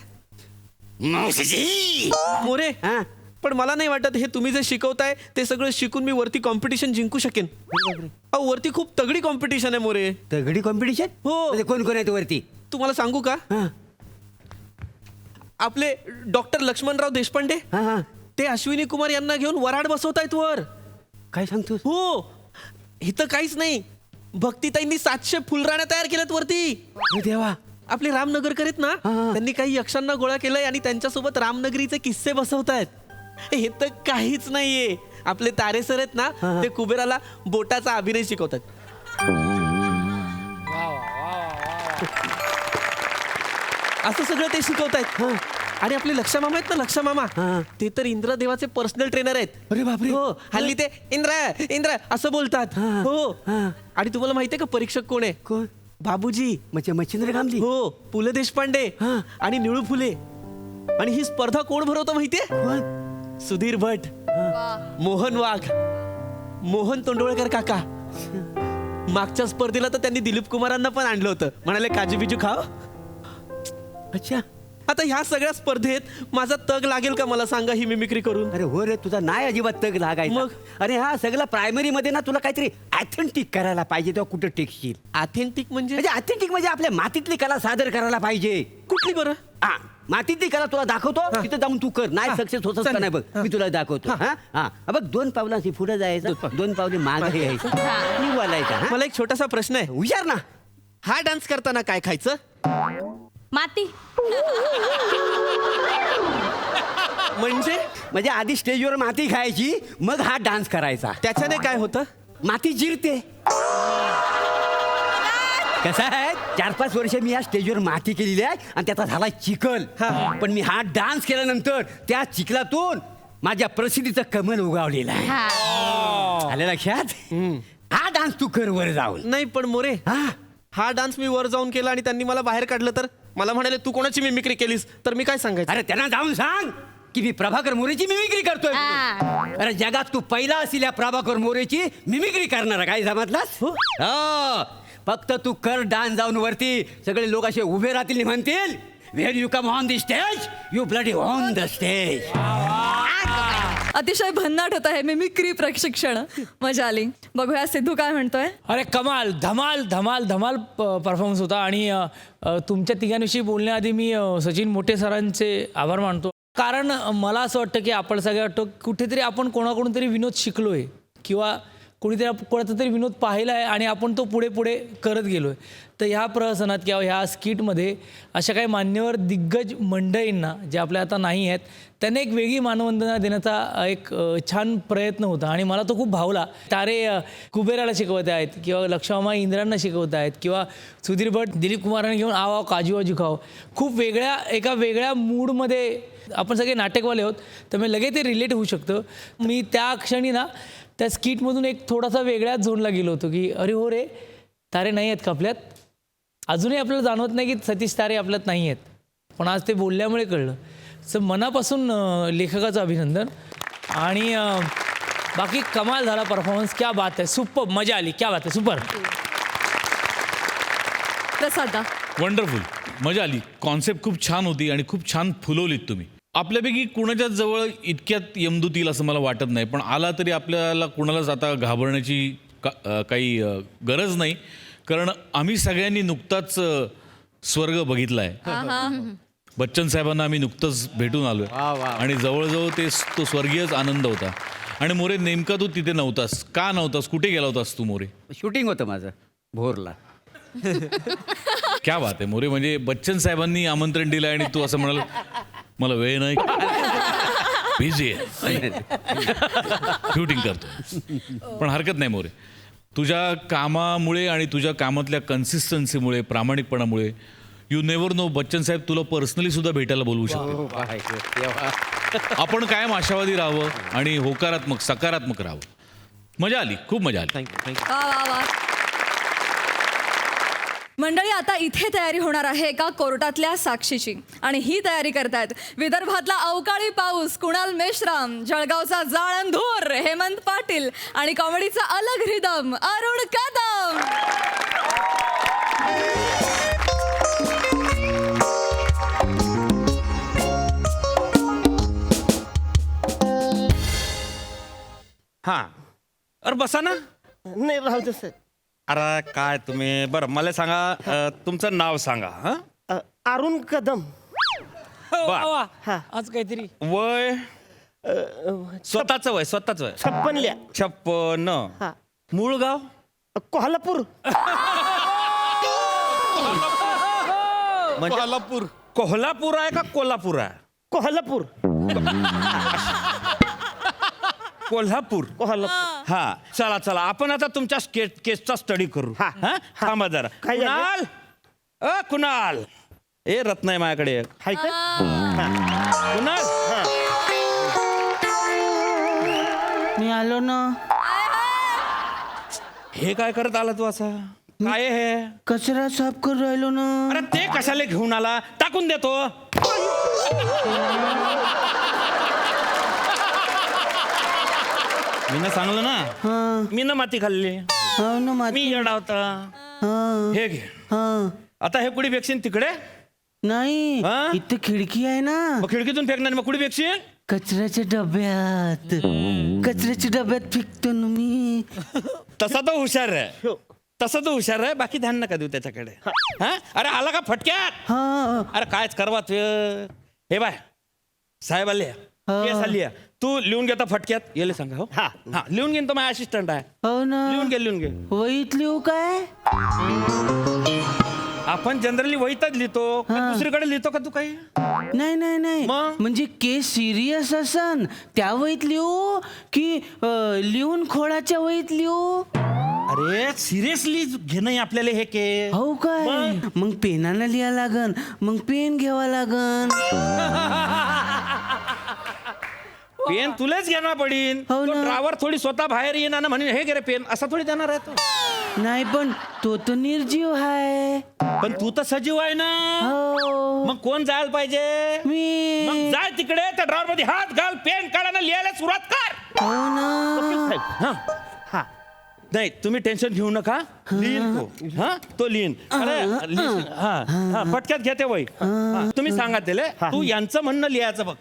Speaker 4: मौसीजी.
Speaker 3: मोरे
Speaker 4: हा
Speaker 3: पण मला नाही वाटत हे तुम्ही जे शिकवताय ते सगळं शिकून मी वरती कॉम्पिटिशन जिंकू शकेन. अहो वरती खूप तगडी कॉम्पिटिशन आहे मोरे.
Speaker 4: तगडी कॉम्पिटिशन
Speaker 3: हो.
Speaker 4: म्हणजे कोण कोण आहे तो वरती?
Speaker 3: तुम्हाला सांगू का?
Speaker 4: हा
Speaker 3: आपले डॉक्टर लक्ष्मणराव देशपांडे
Speaker 4: हा हा.
Speaker 3: ते अश्विनी कुमार यांना घेऊन वराड बसवतायत वर.
Speaker 4: काय सांगतोस?
Speaker 3: हो इथं काहीच नाही. भक्तीताईंनी 700 फुलराण्या तयार केल्यात वरती.
Speaker 4: अरे देवा.
Speaker 3: आपले रामनगरकर आहेत ना,
Speaker 4: हा.
Speaker 3: त्यांनी काही यक्षांना गोळा केलंय आणि त्यांच्यासोबत रामनगरीचे किस्से बसवतायत. हे तर काहीच नाहीये. आपले तारे सर आहेत ना, ते कुबेराला बोटाचा अभिनय शिकवतात. असं सगळं ते शिकवतायत. आणि आपले लक्षा मामा आहेत ना, लक्षा मामा ते तर इंद्रदेवाचे पर्सनल ट्रेनर आहेत.
Speaker 4: अरे बापरे.
Speaker 3: हो हल्ली ते इंद्र इंद्र असं बोलतात. हो आणि तुम्हाला माहितीये का परीक्षक कोण आहे?
Speaker 4: कोण?
Speaker 3: बाबूजी.
Speaker 4: म्हणजे मच्छिंद्र कामली.
Speaker 3: हो पु ल देशपांडे आणि निळू फुले. आणि ही स्पर्धा कोण भरवतं माहितीये?
Speaker 4: कोण?
Speaker 3: सुधीर भट, मोहन वाघ, मोहन तोंडवळकर काका. मागच्या स्पर्धेला तर त्यांनी दिलीप कुमारांना पण आणलं होतं. म्हणाले काजू बिजू खाव.
Speaker 4: अच्छा.
Speaker 3: आता ह्या सगळ्या स्पर्धेत माझा तग लागेल का मला सांगा ही मिमिक्री करून?
Speaker 4: अरे हो रे, तुझा नाही अजिबात तग लागायचा.
Speaker 3: मग?
Speaker 4: अरे हा सगळं प्रायमरी मध्ये ना तुला काहीतरी ऑथेंटिक करायला पाहिजे, तेव्हा कुठं टेकशील.
Speaker 3: ऑथेंटिक म्हणजे?
Speaker 4: म्हणजे ऑथेंटिक म्हणजे आपल्या मातीतली कला सादर करायला पाहिजे.
Speaker 3: कुठली बरं?
Speaker 4: हा मातीतली कला तुला दाखवतो, तिथे जाऊन तू कर. नाही सक्सेस होतच का नाही बघ, मी तुला दाखवतो. हा हा बघ 2 पावलांची पुढे जायचं, 2 पावले मागे यायचं आणि बोलायचं. हा?
Speaker 3: मला एक छोटासा प्रश्न आहे.
Speaker 4: हुशार ना.
Speaker 3: हा डान्स करताना काय खायचं?
Speaker 6: माती.
Speaker 3: म्हणजे
Speaker 4: आधी स्टेजवर माती खायची, मग हा डान्स करायचा.
Speaker 3: त्याच्याने काय होतं?
Speaker 4: माती जिरते. कसं आहे, 4-5 वर्ष मी या स्टेजवर माती केलेली आहे आणि त्याचा झाला चिखल. पण मी हा डान्स केल्यानंतर त्या चिखलातून माझ्या प्रसिद्धीचं कमल उगावलेलं आहे. आलं लक्षात? हा डान्स तू कर वर जाऊन.
Speaker 3: नाही पण मोरे, हा डान्स मी वर जाऊन केला आणि त्यांनी मला बाहेर काढलं तर? मला म्हणाले तू कोणाची मिमिक्री केलीस, तर मी काय सांगायचं?
Speaker 4: अरे त्यांना जाऊन सांग की मी प्रभाकर मोरेची मिमिक्री करतोय. अरे जगात तू पहिला असेल या प्रभाकर मोरेची मिमिक्री करणार. काय समजलास? हो. फक्त तू कर डान्स जाऊन वरती. सगळे लोक असे उभे राहतील, म्हणतील where you come on the stage you bloody on the stage.
Speaker 2: अतिशय भन्नाट होतं हे मिमिक्री प्रशिक्षण. मजा आली. बघूया सिद्धू काय म्हणतोय.
Speaker 9: अरे कमाल, धमाल धमाल धमाल परफॉर्मन्स होता. आणि तुमच्या तिघांविषयी बोलण्याआधी मी सचिन मोठे सरांचे आभार मानतो. कारण मला असं वाटतं की आपण सगळं वाटतं कुठेतरी आपण कोणाकडून तरी विनोद शिकलोय किंवा कोणीतरी कोणाचा तरी विनोद पाहिला आहे आणि आपण तो पुढे पुढे करत गेलो आहे. तर ह्या प्रहसनात किंवा ह्या स्किटमध्ये अशा काही मान्यवर दिग्गज मंडळींना जे आपल्या आता नाही आहेत त्यांना एक वेगळी मानवंदना देण्याचा एक छान प्रयत्न होता आणि मला तो खूप भावला. तारे कुबेराला शिकवत आहेत किंवा लक्ष्मामा इंद्रांना शिकवत आहेत किंवा सुधीर भट दिलीप कुमारांना घेऊन आव काजू वाजू खाव. खूप एका वेगळ्या मूडमध्ये आपण सगळे नाटकवाले आहोत, त्यामुळे लगेच ते रिलेट होऊ शकतं. मी त्या क्षणी ना त्या स्किटमधून एक थोडासा वेगळ्याच झोनला गेलो होतो की अरे हो रे, तारे नाही आहेत का आपल्यात? अजूनही आपल्याला जाणवत नाही की सतीश तारे आपल्यात नाही आहेत, पण आज ते बोलल्यामुळे कळलं. सर मनापासून लेखकाचं अभिनंदन. आणि बाकी कमाल झाला परफॉर्मन्स. क्या बात आहे, सुपर मजा आली. क्या बात आहे, सुपर.
Speaker 2: प्रसादा.
Speaker 10: वंडरफुल, मजा आली. कॉन्सेप्ट खूप छान होती आणि खूप छान फुलवलीत तुम्ही. आपल्यापैकी कुणाच्या जवळ इतक्यात यमदूत येईल असं मला वाटत नाही, पण आला तरी आपल्याला कुणालाच आता घाबरण्याची काही गरज नाही, कारण आम्ही सगळ्यांनी नुकताच स्वर्ग बघितला आहे. बच्चन साहेबांना आम्ही नुकतंच भेटून आलोय आणि जवळजवळ तो स्वर्गीयच आनंद होता. आणि मोरे नेमका तू तिथे नव्हतास. का नव्हतास? कुठे गेला होतास तू मोरे?
Speaker 4: शूटिंग होतं माझं भोरला.
Speaker 10: क्या बात आहे मोरे, म्हणजे बच्चन साहेबांनी आमंत्रण दिलं आणि तू असं म्हणाल मला वेळ नाही, बिझी आहे, शूटिंग करतो. पण हरकत नाही मोरे, तुझ्या कामामुळे आणि तुझ्या कामातल्या कन्सिस्टन्सीमुळे, प्रामाणिकपणामुळे यू नेवर नो, बच्चन साहेब तुला पर्सनली सुद्धा भेटायला बोलवू शकतो. आपण कायम आशावादी राहावं आणि होकारात्मक सकारात्मक राहावं. मजा आली, खूप मजा आली.
Speaker 3: थँक्यू.
Speaker 2: वा वा वा. मंडळी, आता इथे तयारी होणार आहे एका कोर्टातल्या साक्षीची आणि ही तयारी करतायत विदर्भातला अवकाळी पाऊस कुणाल मेश्राम, जळगावचा जाळंधूर हेमंत पाटील आणि कॉमेडीचा अलग रिदम अरुण कदम.
Speaker 7: हा अरे बसा ना.
Speaker 5: नाही राहू दे सर.
Speaker 7: अरे काय तुम्ही बरं मला सांगा तुमचं नाव सांगा. हा
Speaker 5: अरुण कदम.
Speaker 7: वा.
Speaker 9: आज काहीतरी
Speaker 7: वय स्वतःचं वय
Speaker 5: 56.
Speaker 7: 56.
Speaker 5: हा.
Speaker 7: मूळ गाव
Speaker 5: कोल्हापूर.
Speaker 7: म्हणजे कोल्हापूर आहे का कोल्हापूर आहे?
Speaker 5: कोल्हापूर.
Speaker 7: कोल्हापूर.
Speaker 5: कोल्हापूर.
Speaker 7: हा चला आपण आता तुमच्या केसचा स्टडी करू.
Speaker 5: हा.
Speaker 7: हा थांबा जरा.
Speaker 5: काय झालं?
Speaker 7: कुणाल कुणाल ए रत्न आहे माझ्याकडे एक.
Speaker 5: हाय का?
Speaker 7: कुणाल
Speaker 5: मी आलो ना.
Speaker 7: हे काय करत आला तू असा? काय आहे हे?
Speaker 5: कचरा साफ करून राहिलो ना.
Speaker 7: अरे ते कशाला घेऊन आला? टाकून देतो. मी ना सांगलं ना मी ना माती खाल्ली. मी येडा होता. हे घे. आता हे कुठे फेकशील तिकडे?
Speaker 5: नाही
Speaker 7: हा?
Speaker 5: इथे खिडकी आहे ना.
Speaker 7: मग खिडकीतून फेकणार मग कुठे फेकशील?
Speaker 5: कचऱ्याच्या डब्यात. कचऱ्याच्या डब्यात फेकतो ना मी.
Speaker 7: तसा तो हुशार आहे. तसं तो हुशार आहे. बाकी ध्यान नका देऊ त्याच्याकडे. हा अरे आला का फटक्यात? अरे कायच करवा तू. हे बाय साहेब आले केस आली आहे. तू लिहून घेता फटक्यात. येले सांगा. हो हा लिहून घेईन तो माझा असिस्टंट आहे.
Speaker 5: हो ना.
Speaker 7: लिहून घे.
Speaker 5: वहीत लिहू काय?
Speaker 7: आपण जनरली वहीतच लिहितो. का दुसरीकडे लिहितो का तू काही?
Speaker 5: नाही नाही नाही
Speaker 7: मग?
Speaker 5: म्हणजे केस सिरियस असन त्या वहीत लिहू की लिहून खोळाच्या वहीत लिहू?
Speaker 7: अरे सिरियसली घेणं आपल्याला हे केस.
Speaker 5: हो काय? मग पेनानं लिहा लागन. मग पेन घ्यावा लागन.
Speaker 7: पेन तुलाच घेणार पडीन.
Speaker 5: हो ना.
Speaker 7: ड्रायव्हर थोडी स्वतः बाहेर येणार म्हणून हे घे रे पेन असा थोडी देणार आहे तो.
Speaker 5: नाही पण तो तर निर्जीव आहे.
Speaker 7: पण तू तर सजीव आहे ना.
Speaker 5: हो
Speaker 7: मग कोण जायला पाहिजे?
Speaker 5: मी.
Speaker 7: मग जाय तिकडे त्या ड्रॉवर मध्ये हात घाल पेन काढायला लिहायला सुरुवात कर.
Speaker 5: हो ना.
Speaker 7: हा नाही तुम्ही टेन्शन घेऊ नका. लिहिन तो. हा तो लिहिन. अरे हा फटक्यात घेते वय. तुम्ही सांगा त्याला तू यांचं म्हणणं लिहायचं बघ.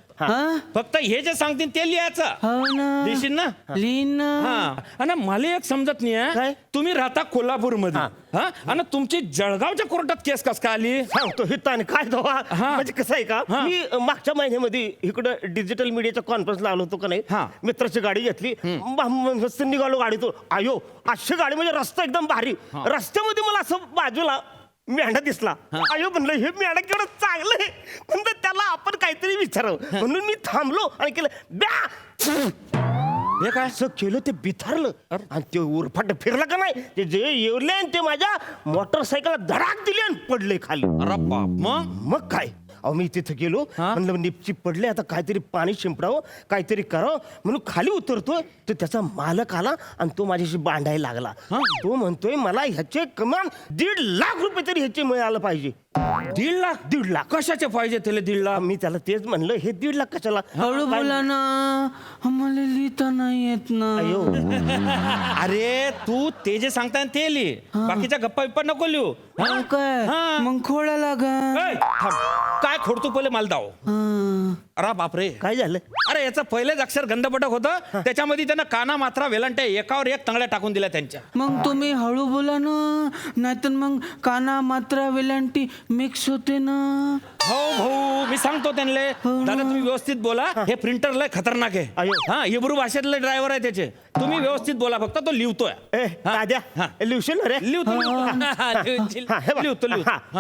Speaker 7: फक्त हे जे सांगतील ते लिहायचं.
Speaker 5: हो ना.
Speaker 7: लिहिशील ना?
Speaker 5: लिहिन ना.
Speaker 7: हा आणि मला एक समजत नाही तुम्ही राहता कोल्हापूर मध्ये हा आणि तुमची जळगावच्या कोर्टात केस कस काय आली?
Speaker 5: सांगतो हिताने काय तो म्हणजे कसं आहे का मी मागच्या महिन्यामध्ये इकडं डिजिटल मीडियाच्या कॉन्फरन्सला आलो होतो का नाही. मित्राची गाडी घेतली. मस्त निघालो गाडीतून. आयो अशी गाडी म्हणजे रस्ता एकदम भारी. रस्त्यामध्ये मला असं बाजूला मेंढा दिसला. आयो म्हणलं हे मेंढा केवढं चांगलं आहे. म्हणलं त्याला आपण काहीतरी विचारावं म्हणून मी थांबलो आणि केलं ब्या. हे काय असं केलं ते बिथारलं आणि ते उरफाट फिरलं का नाही ते जे येवले आणि ते माझ्या मोटरसायकलला धडाक दिली आणि पडले खाली.
Speaker 7: अरे बाप.
Speaker 5: मग काय अहो मी तिथे गेलो म्हणलं निपची पडले आता काहीतरी पाणी शिंपडावं काहीतरी करावं म्हणून खाली उतरतोय तर त्याचा मालक आला आणि तो माझ्याशी भांडायला लागला. तो म्हणतोय मला ह्याचे कमान 1.5 लाख रुपये तरी ह्याचे मिळालं पाहिजे.
Speaker 7: 1.5 लाख कशाचे पाहिजे त्याला? 1.5 लाख
Speaker 5: मी त्याला तेच म्हणलं हे 1.5 लाख कशाला?
Speaker 11: हळू बोला ना आम्हाला लिहिता नाही येत ना.
Speaker 5: अयो
Speaker 7: अरे तू ते जे सांगताय ते लिहि. बाकीच्या गप्पा बिप्पा नको लिहू.
Speaker 11: काय मग खोडा लागा.
Speaker 7: काय खोडतो पहिले मला दाव. अरे बापरे
Speaker 5: काय झालं?
Speaker 7: अरे याचं पहिलेच अक्षर गंधपटक होतं त्याच्यामध्ये त्यानं काना मात्रा वेलांट्या एकावर एक तंगड्या टाकून दिल्या त्यांच्या.
Speaker 11: मग तुम्ही हळू बोला ना नाहीतर मग काना मात्रा वेलांटी मिक्स होते ना.
Speaker 7: हो भाऊ मी सांगतो त्यांना दादा तुम्ही व्यवस्थित बोला. हे प्रिंटर लय खतरनाक आहे. हा हिब्रू भाषेतले ड्रायव्हर आहे त्याचे. तुम्ही व्यवस्थित बोला फक्त तो लिहितोय.
Speaker 5: लिहशील रे?
Speaker 7: लिहितो.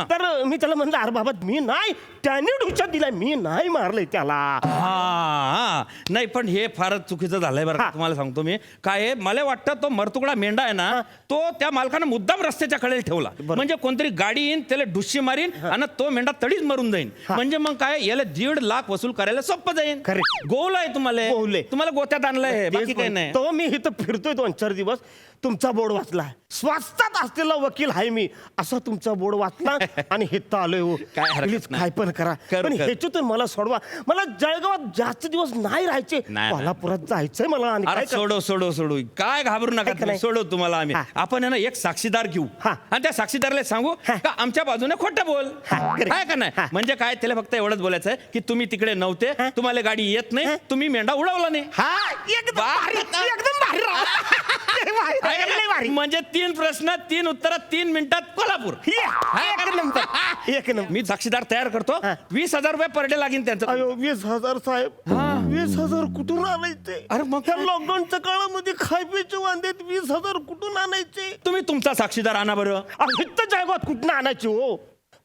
Speaker 5: तर मी त्याला म्हणलं अरे बाबा मी नाही त्याने डुचा दिला मी नाही मारलंय त्याला.
Speaker 7: हा नाही पण हे फारच चुकीचं झालंय बरं. तुम्हाला सांगतो मी काय मला वाटतं तो मरतुकडा मेंढा आहे ना तो त्या मालकानं मुद्दाम रस्त्याच्या कडेला ठेवला म्हणजे कोणतरी गाडी येईन त्याला डुशी मारीन आणि तो मेंढा तडीच मरून जाईल. म्हणजे मग काय याला 1.5 लाख वसूल करायला सोपं जाईल. गोल आहे तुम्हाला गोत्यात आणलंय बाकी काही नाही.
Speaker 5: तो मी इथं फिरतोय 2-4 दिवस तुमचा बोर्ड वाचला स्वास्थ्यात असलेला वकील आहे मी असा तुमचा बोर्ड वाचला आणि हित आलोय. हो प्लीज काय पण करा पण ह्याच्यातून मला सोडवा. मला जळगावात जास्त दिवस नाही राहायचे. कोल्हापुरात जायचंय मला. आणि
Speaker 7: सोडू काय घाबरू नका. सोडू तुम्हाला आम्ही. आपण एक साक्षीदार घेऊ आणि त्या साक्षीदाराला सांगू का आमच्या बाजूने खोटं बोल काय का नाही. म्हणजे काय त्याला फक्त एवढंच बोलायचं आहे की तुम्ही तिकडे नव्हते, तुम्हाला गाडी येत नाही, तुम्ही मेंढा उडवला नाही.
Speaker 5: हा एकदम भारी, एकदम भारी राव. लय भारी.
Speaker 7: म्हणजे 3 प्रश्न 3 उत्तर 3 मिनिटात कोल्हापूर.
Speaker 5: एक नंबर, एक नंबर.
Speaker 7: मी साक्षीदार तयार करतो. 20,000 रुपये पर डे लागेल त्यांचं.
Speaker 5: अयो 20,000 साहेब, 20,000 कुठून आणायचे?
Speaker 7: अरे मग
Speaker 5: ह्या लॉकडाऊनच्या काळामध्ये खायप्याचे वांदेत 20,000 कुठून आणायचे?
Speaker 7: तुम्ही तुमचा साक्षीदार आणा बरं.
Speaker 5: इथं जयगावात कुठून आणायचे हो?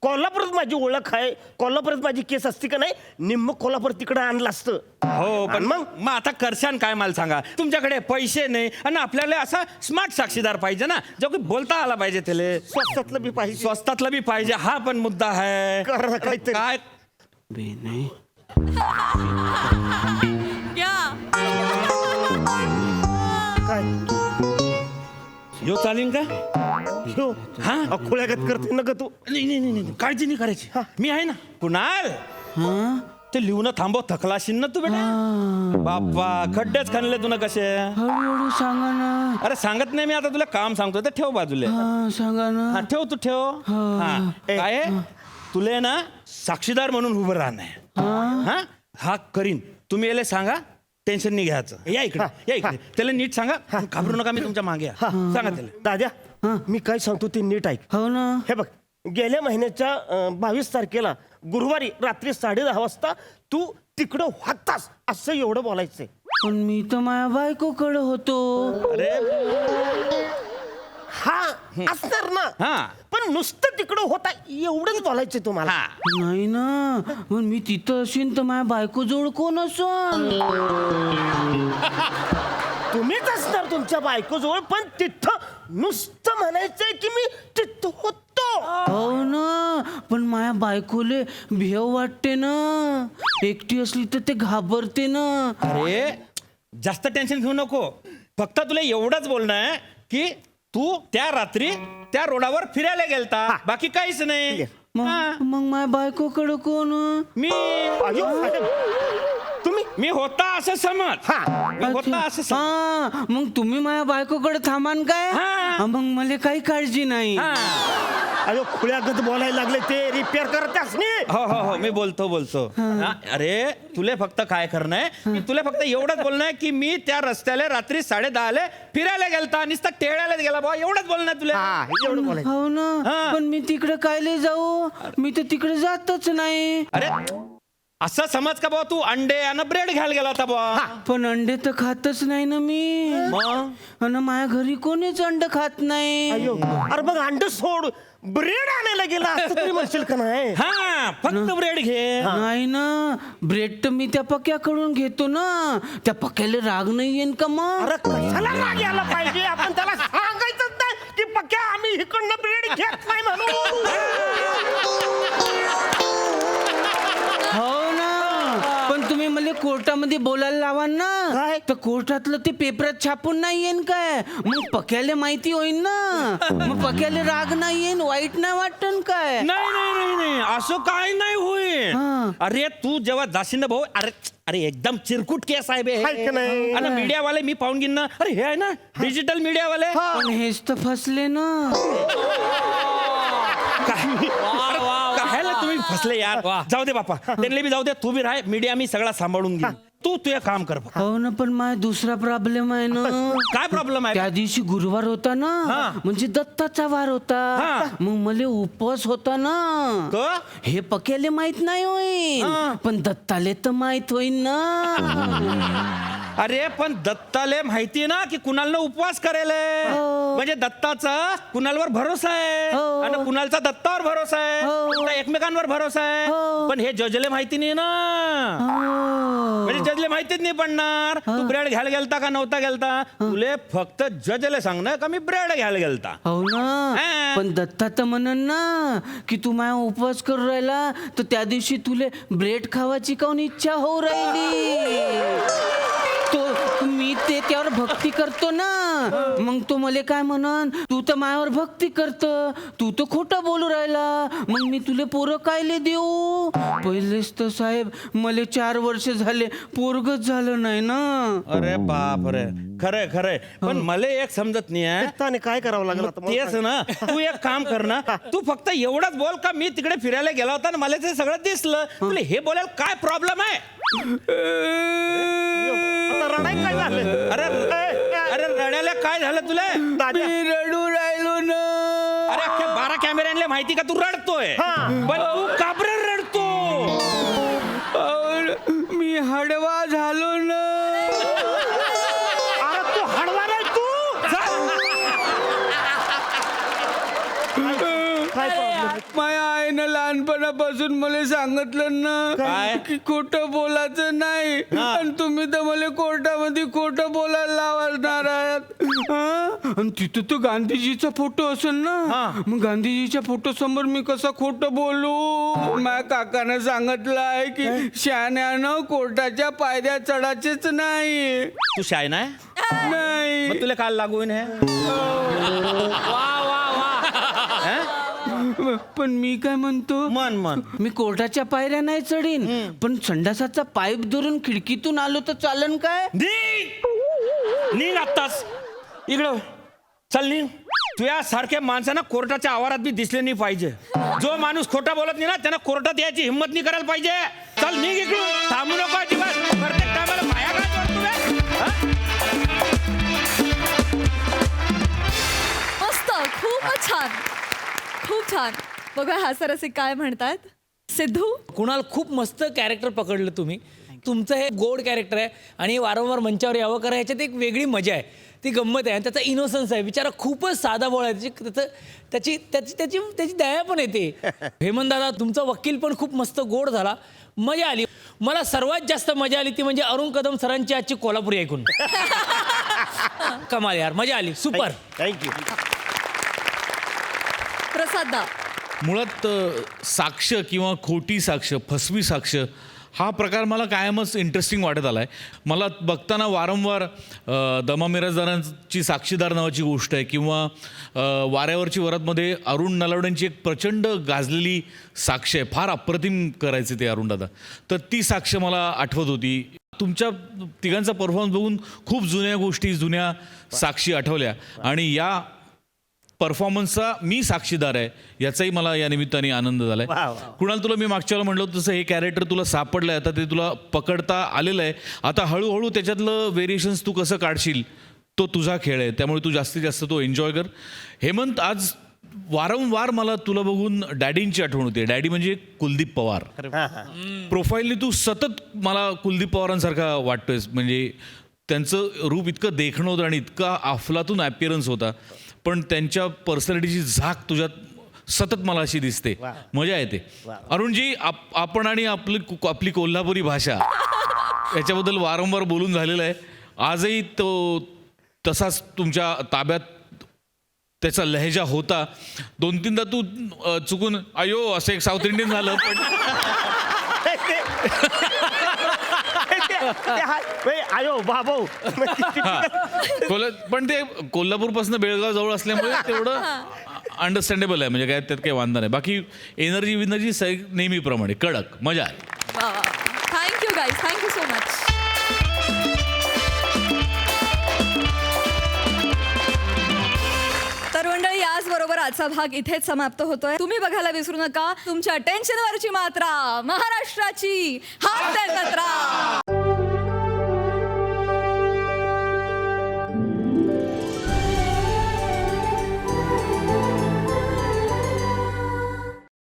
Speaker 5: कोल्हापुरात माझी ओळख आहे, कोल्हापुरात माझी केस असती का नाही, निम्म कोल्हापूर तिकडे आणलं असतं.
Speaker 7: हो पण मग आता करशान काय मला सांगा. तुमच्याकडे पैसे नाही आणि आपल्याला असा स्मार्ट साक्षीदार पाहिजे ना, जो की बोलता आला पाहिजे त्याला.
Speaker 5: स्वस्तातलं बी पाहिजे.
Speaker 7: स्वस्तातला बी पाहिजे, हा पण मुद्दा आहे.
Speaker 5: करा काहीतरी.
Speaker 7: काय
Speaker 11: नाही
Speaker 7: यो चालेल का?
Speaker 5: हो.
Speaker 7: हा
Speaker 5: खोळ्यागत करते ना ग तू.
Speaker 7: नाही काळजी नाही करायची. मी आहे ना. कुणाल ते लिहून थांबव, थकलाशील ना तू बेटा. बाप्पा खड्डेच खाल्ले तुला कसे.
Speaker 11: हळूहळू सांगा ना.
Speaker 7: अरे सांगत नाही मी, आता तुला काम सांगतो तर ठेव बाजूला.
Speaker 11: सांगा ना.
Speaker 7: हा ठेव तू ठेव. हा काय तुले ना साक्षीदार म्हणून उभं राहणं. हा करीन, तुम्ही याला सांगा टेन्शन नाही घ्यायचं. या इकडे या इकडे, त्याला नीट सांगा. घाबरू नका, मी तुमच्या मागे आहे. सांगा त्याला.
Speaker 5: दाद्या मी काय सांगतो ते नीट ऐक.
Speaker 11: हो ना.
Speaker 5: हे बघ, गेल्या महिन्याच्या 22 तारखेला गुरुवारी रात्री 10:30 वाजता तू तिकडं होतास असं एवढं बोलायचंय.
Speaker 11: पण मी तर माझ्या बायकोकडे होतो.
Speaker 7: अरे
Speaker 5: हा असणार ना,
Speaker 7: हा
Speaker 5: पण नुसतं तिकडं होता एवढंच बोलायचंय तुम्हाला.
Speaker 11: नाही ना, पण मी तिथं असेन तर माझ्या बायको जवळ कोण असन?
Speaker 5: तुम्हीच असणार तुमच्या बायको जवळ, पण तिथं नुसतं म्हणायचंय की मी तिथं होतो.
Speaker 11: हो ना, पण माझ्या बायकोले भेव वाटते ना. एकटी असली तर ते घाबरते ना.
Speaker 7: अरे जास्त टेन्शन घेऊ नको. फक्त तुला एवढंच बोलणं आहे की तू त्या रात्री त्या रोडावर फिरायला गेलता, बाकी काहीच नाही.
Speaker 11: मग माझ्या बायकोकडे कोण?
Speaker 7: मी
Speaker 5: अयो साहेब, तुम्ही
Speaker 7: मी होता असं समज. मी होता असं समज.
Speaker 11: हा, मग तुम्ही माझ्या बायकोकडे थांबान काय?
Speaker 7: हा.
Speaker 11: मग मला काही काळजी नाही.
Speaker 5: अयो खुळ्यागत बोलायला लागले, ते रिपेअर करत असणे.
Speaker 7: हो मी बोलतो. हा, अरे तुला फक्त काय करणं आहे की तुला फक्त एवढंच बोलणं आहे की मी त्या रस्त्याला रात्री 10:30 फिरायला गेलता, नुसता टेळ्याला गेला बा, एवढंच बोलणं आहे तुला.
Speaker 5: हा एवढं बोलायचं.
Speaker 11: हो ना, पण मी तिकडे कायले जाऊ? मी तर तिकडे जातच नाही.
Speaker 7: अरे असं समज का बा तू अंडे आणि ब्रेड घ्यायला गेला होता बा.
Speaker 11: पण अंडे तर खातच नाही ना मी.
Speaker 7: मग
Speaker 11: आणि माझ्या घरी कोणीच अंड खात नाही.
Speaker 5: अयो अरे मग अंड सोड, ब्रेड आणायला गेला असं तरी म्हणशील का नाही?
Speaker 7: हा फक्त ब्रेड घे.
Speaker 11: नाही ना, ब्रेड तर मी त्या पक्याकडून घेतो ना. त्या पक्याला राग नाही येईन का मग?
Speaker 5: अरे कशाला राग यायला पाहिजे? आपण त्याला सांगायचंच नाही की पक्या आम्ही इकडनं ब्रेड घेत नाही म्हणून.
Speaker 11: हो ना, पण तुम्ही मला कोर्टामध्ये बोलायला लावा ना,
Speaker 5: काय?
Speaker 11: तर कोर्टातलं ते पेपरात छापून नाही येईन काय? मग पक्याला माहिती होईन ना. मग पक्याला राग नाही येईन, वाईट नाही वाटन काय?
Speaker 7: नाही असं काय नाही होईल.
Speaker 11: हा.
Speaker 7: अरे तू जेव्हा जाशील ना भाऊ, अरे एकदम चिरकुट केस आहे बे.
Speaker 5: हाय का नाही?
Speaker 7: आणि मीडियावाले मी पाहून घेईन ना. अरे हे आहे ना डिजिटल मीडियावाले.
Speaker 11: पण हेच तर फसले ना.
Speaker 7: कायला तुम्ही फसले यार. जाऊ दे बापा, त्यांना बी जाऊ दे, तू बी राह. मीडिया मी सगळा सांभाळून घे. तू तुझं काम कर.
Speaker 11: हो ना, पण माझा दुसरा प्रॉब्लेम आहे ना.
Speaker 7: काय प्रॉब्लेम आहे?
Speaker 11: त्या दिवशी गुरुवार होता ना, म्हणजे दत्ताचा वार होता. मग मला उपवास होता ना.
Speaker 7: क?
Speaker 11: हे पक्याले माहित नाही होईन, पण दत्ताले तर माहित होईन ना.
Speaker 7: अरे पण दत्ताले माहिती ना की कुणालनं उपवास करायला. म्हणजे दत्ताचा कुणालवर भरोसा आहे आणि कुणालचा दत्तावर भरोसा आहे. तुमचा एकमेकांवर भरोसा आहे. पण हे जजले माहिती नाही ना. म्हणजे जजले माहितीच नाही पडणार तू ब्रेड घ्यायला गेलता का नव्हता गेलता. तुले फक्त जजले सांगणं का मी ब्रेड घ्यायला गेलता.
Speaker 11: हो ना, पण दत्ता तर म्हणन ना की तू माझा उपवास करू राहिला तर त्या दिवशी तुले ब्रेड खावाची काऊन इच्छा होऊ राहिली. तो मी ते त्यावर भक्ती करतो ना, मग तो मले काय म्हणन, तू तर मायावर भक्ती करत, तू तर खोटं बोलू राहिला, मग मी तुले पोरं कायले देऊ? पहिलेच तर साहेब मले 4 वर्ष झाले पोरगच झालं नाही ना.
Speaker 7: अरे बाप रे, खरंय खरंय. पण मला एक समजत नाही आहे,
Speaker 12: काय करावं लागेल आता?
Speaker 7: तेच ना, तू एक काम कर ना, तू फक्त एवढंच बोल का मी तिकडे फिरायला गेला होता आणि मला ते सगळं दिसलं. तुला हे बोलायला काय प्रॉब्लेम आहे?
Speaker 12: रडाई काय झालं?
Speaker 7: अरे रडायला काय झालं तुला?
Speaker 11: मी रडू राहिलो ना.
Speaker 7: अरे अख्ख्या 12 कॅमेऱ्यांना माहिती का तू रडतोय, पण तू का बरं रडतो?
Speaker 11: मी हडवा झालो ना.
Speaker 12: अरे तू हडवा नाही तू. काय problem?
Speaker 11: माझ्या आईनं लहानपणापासून मला सांगितलं ना
Speaker 7: काय?
Speaker 11: की खोटं बोलायचं नाही, आणि तुम्ही तर मला कोर्टामध्ये खोटं बोलायला लावणार आहात. आणि तिथं तर गांधीजीचा फोटो असेल ना, मग गांधीजीच्या फोटो समोर मी कसं खोटं बोलू? माझ्या काकानं सांगितलं आहे की शहाण्यानं कोर्टाच्या पायऱ्या चढायचेच नाही.
Speaker 7: तू शाय नाही,
Speaker 11: नाही.
Speaker 7: मग तुला काल लागून आहे.
Speaker 11: पण मी काय म्हणतो,
Speaker 7: मन
Speaker 11: मी कोर्टाच्या पायऱ्या नाही चढीन, पण संडासाचा पाईप धरून खिडकीतून आलो तर चालन काय?
Speaker 7: निघ आत्ताच इकडं, चल निघ. तुझ्या सारख्या माणसांना कोर्टाच्या आवारात बी दिसले नाही पाहिजे. जो माणूस खोटा बोलत नाही ना, त्यांना कोर्टात यायची हिंमत नाही करायला पाहिजे. चल निघ इकडून, थांबू नको अजिबात. प्रत्येक टायमाला पाया काय
Speaker 2: मस्त, खूपच छान, खूप छान. बघा हास्यरसिक काय म्हणतात. सिद्धू,
Speaker 9: कुणाल खूप मस्त कॅरेक्टर पकडलं तुम्ही. तुमचं हे गोड कॅरेक्टर आहे आणि वारंवार मंचावर यावं करा, ह्याच्यात एक वेगळी मजा आहे, ती गंमत आहे. आणि त्याचा इनोसन्स आहे, बिचारा खूपच साधा बोळ आहे, त्याची दया पण येते. हेमंत दादा, तुमचा वकील पण खूप मस्त गोड झाला, मजा आली. मला सर्वात जास्त मजा आली ती म्हणजे अरुण कदम सरांची आजची कोल्हापुरी ऐकून. कमाल यार, मजा आली, सुपर.
Speaker 12: थँक्यू.
Speaker 2: प्रसाददा,
Speaker 10: मुळात साक्ष किंवा खोटी साक्ष, फसवी साक्ष हा प्रकार मला कायमच इंटरेस्टिंग वाटत आला आहे. मला बघताना वारंवार दमा मिराजदारांची साक्षीदार नावाची गोष्ट आहे, किंवा वाऱ्यावरची वरातमध्ये अरुण नलावड्यांची एक प्रचंड गाजलेली साक्ष आहे, फार अप्रतिम करायचे ते अरुणदादा. तर ती साक्ष मला आठवत होती. तुमच्या तिघांचा परफॉर्मन्स बघून खूप जुन्या गोष्टी, जुन्या साक्षी आठवल्या, आणि या परफॉर्मन्सचा मी साक्षीदार आहे याचाही मला या निमित्ताने आनंद झालाय. कुणाल, तुला मी मागच्या वेळेला म्हणलं होतं तसं हे कॅरेक्टर तुला सापडलंय, आता ते तुला पकडता आलेलं आहे. आता हळूहळू त्याच्यातलं व्हेरिएशन्स तू कसं काढशील तो तुझा खेळ आहे, त्यामुळे तू जास्तीत जास्त तो एन्जॉय कर. हेमंत, आज वारंवार मला तुला बघून डॅडींची आठवण होते. डॅडी म्हणजे कुलदीप पवार. प्रोफाईलनी तू सतत मला कुलदीप पवारांसारखा वाटतोयस. म्हणजे त्यांचं रूप इतकं देखणं होतं आणि इतका अफलातून ॲपिअरन्स होता, पण त्यांच्या पर्सनॅलिटीची झाक तुझ्यात सतत मला अशी दिसते, मजा येते. अरुणजी, आपण आणि आपली कोल्हापुरी भाषा याच्याबद्दल वारंवार बोलून झालेलं आहे. आजही तो तसाच तुमच्या ताब्यात त्याचा लहेजा होता. 2-3दा तू चुकून अयो असं एक साऊथ इंडियन झालं, पण
Speaker 12: आयो बाबो.
Speaker 10: पण ते कोल्हापूरपासून बेळगाव जवळ असल्यामुळे तेवढं अंडरस्टँडेबल आहे, म्हणजे काय त्यात काही वांधा नाही. बाकी एनर्जी नेहमीप्रमाणे कडक, मजा आहे.
Speaker 2: Thank you guys, thank you so much. तर मंडळी, याचबरोबर आजचा भाग इथेच समाप्त होतोय. तुम्ही बघायला विसरू नका तुमच्या टेन्शनवरची मात्रा, महाराष्ट्राची हास्य जत्रा.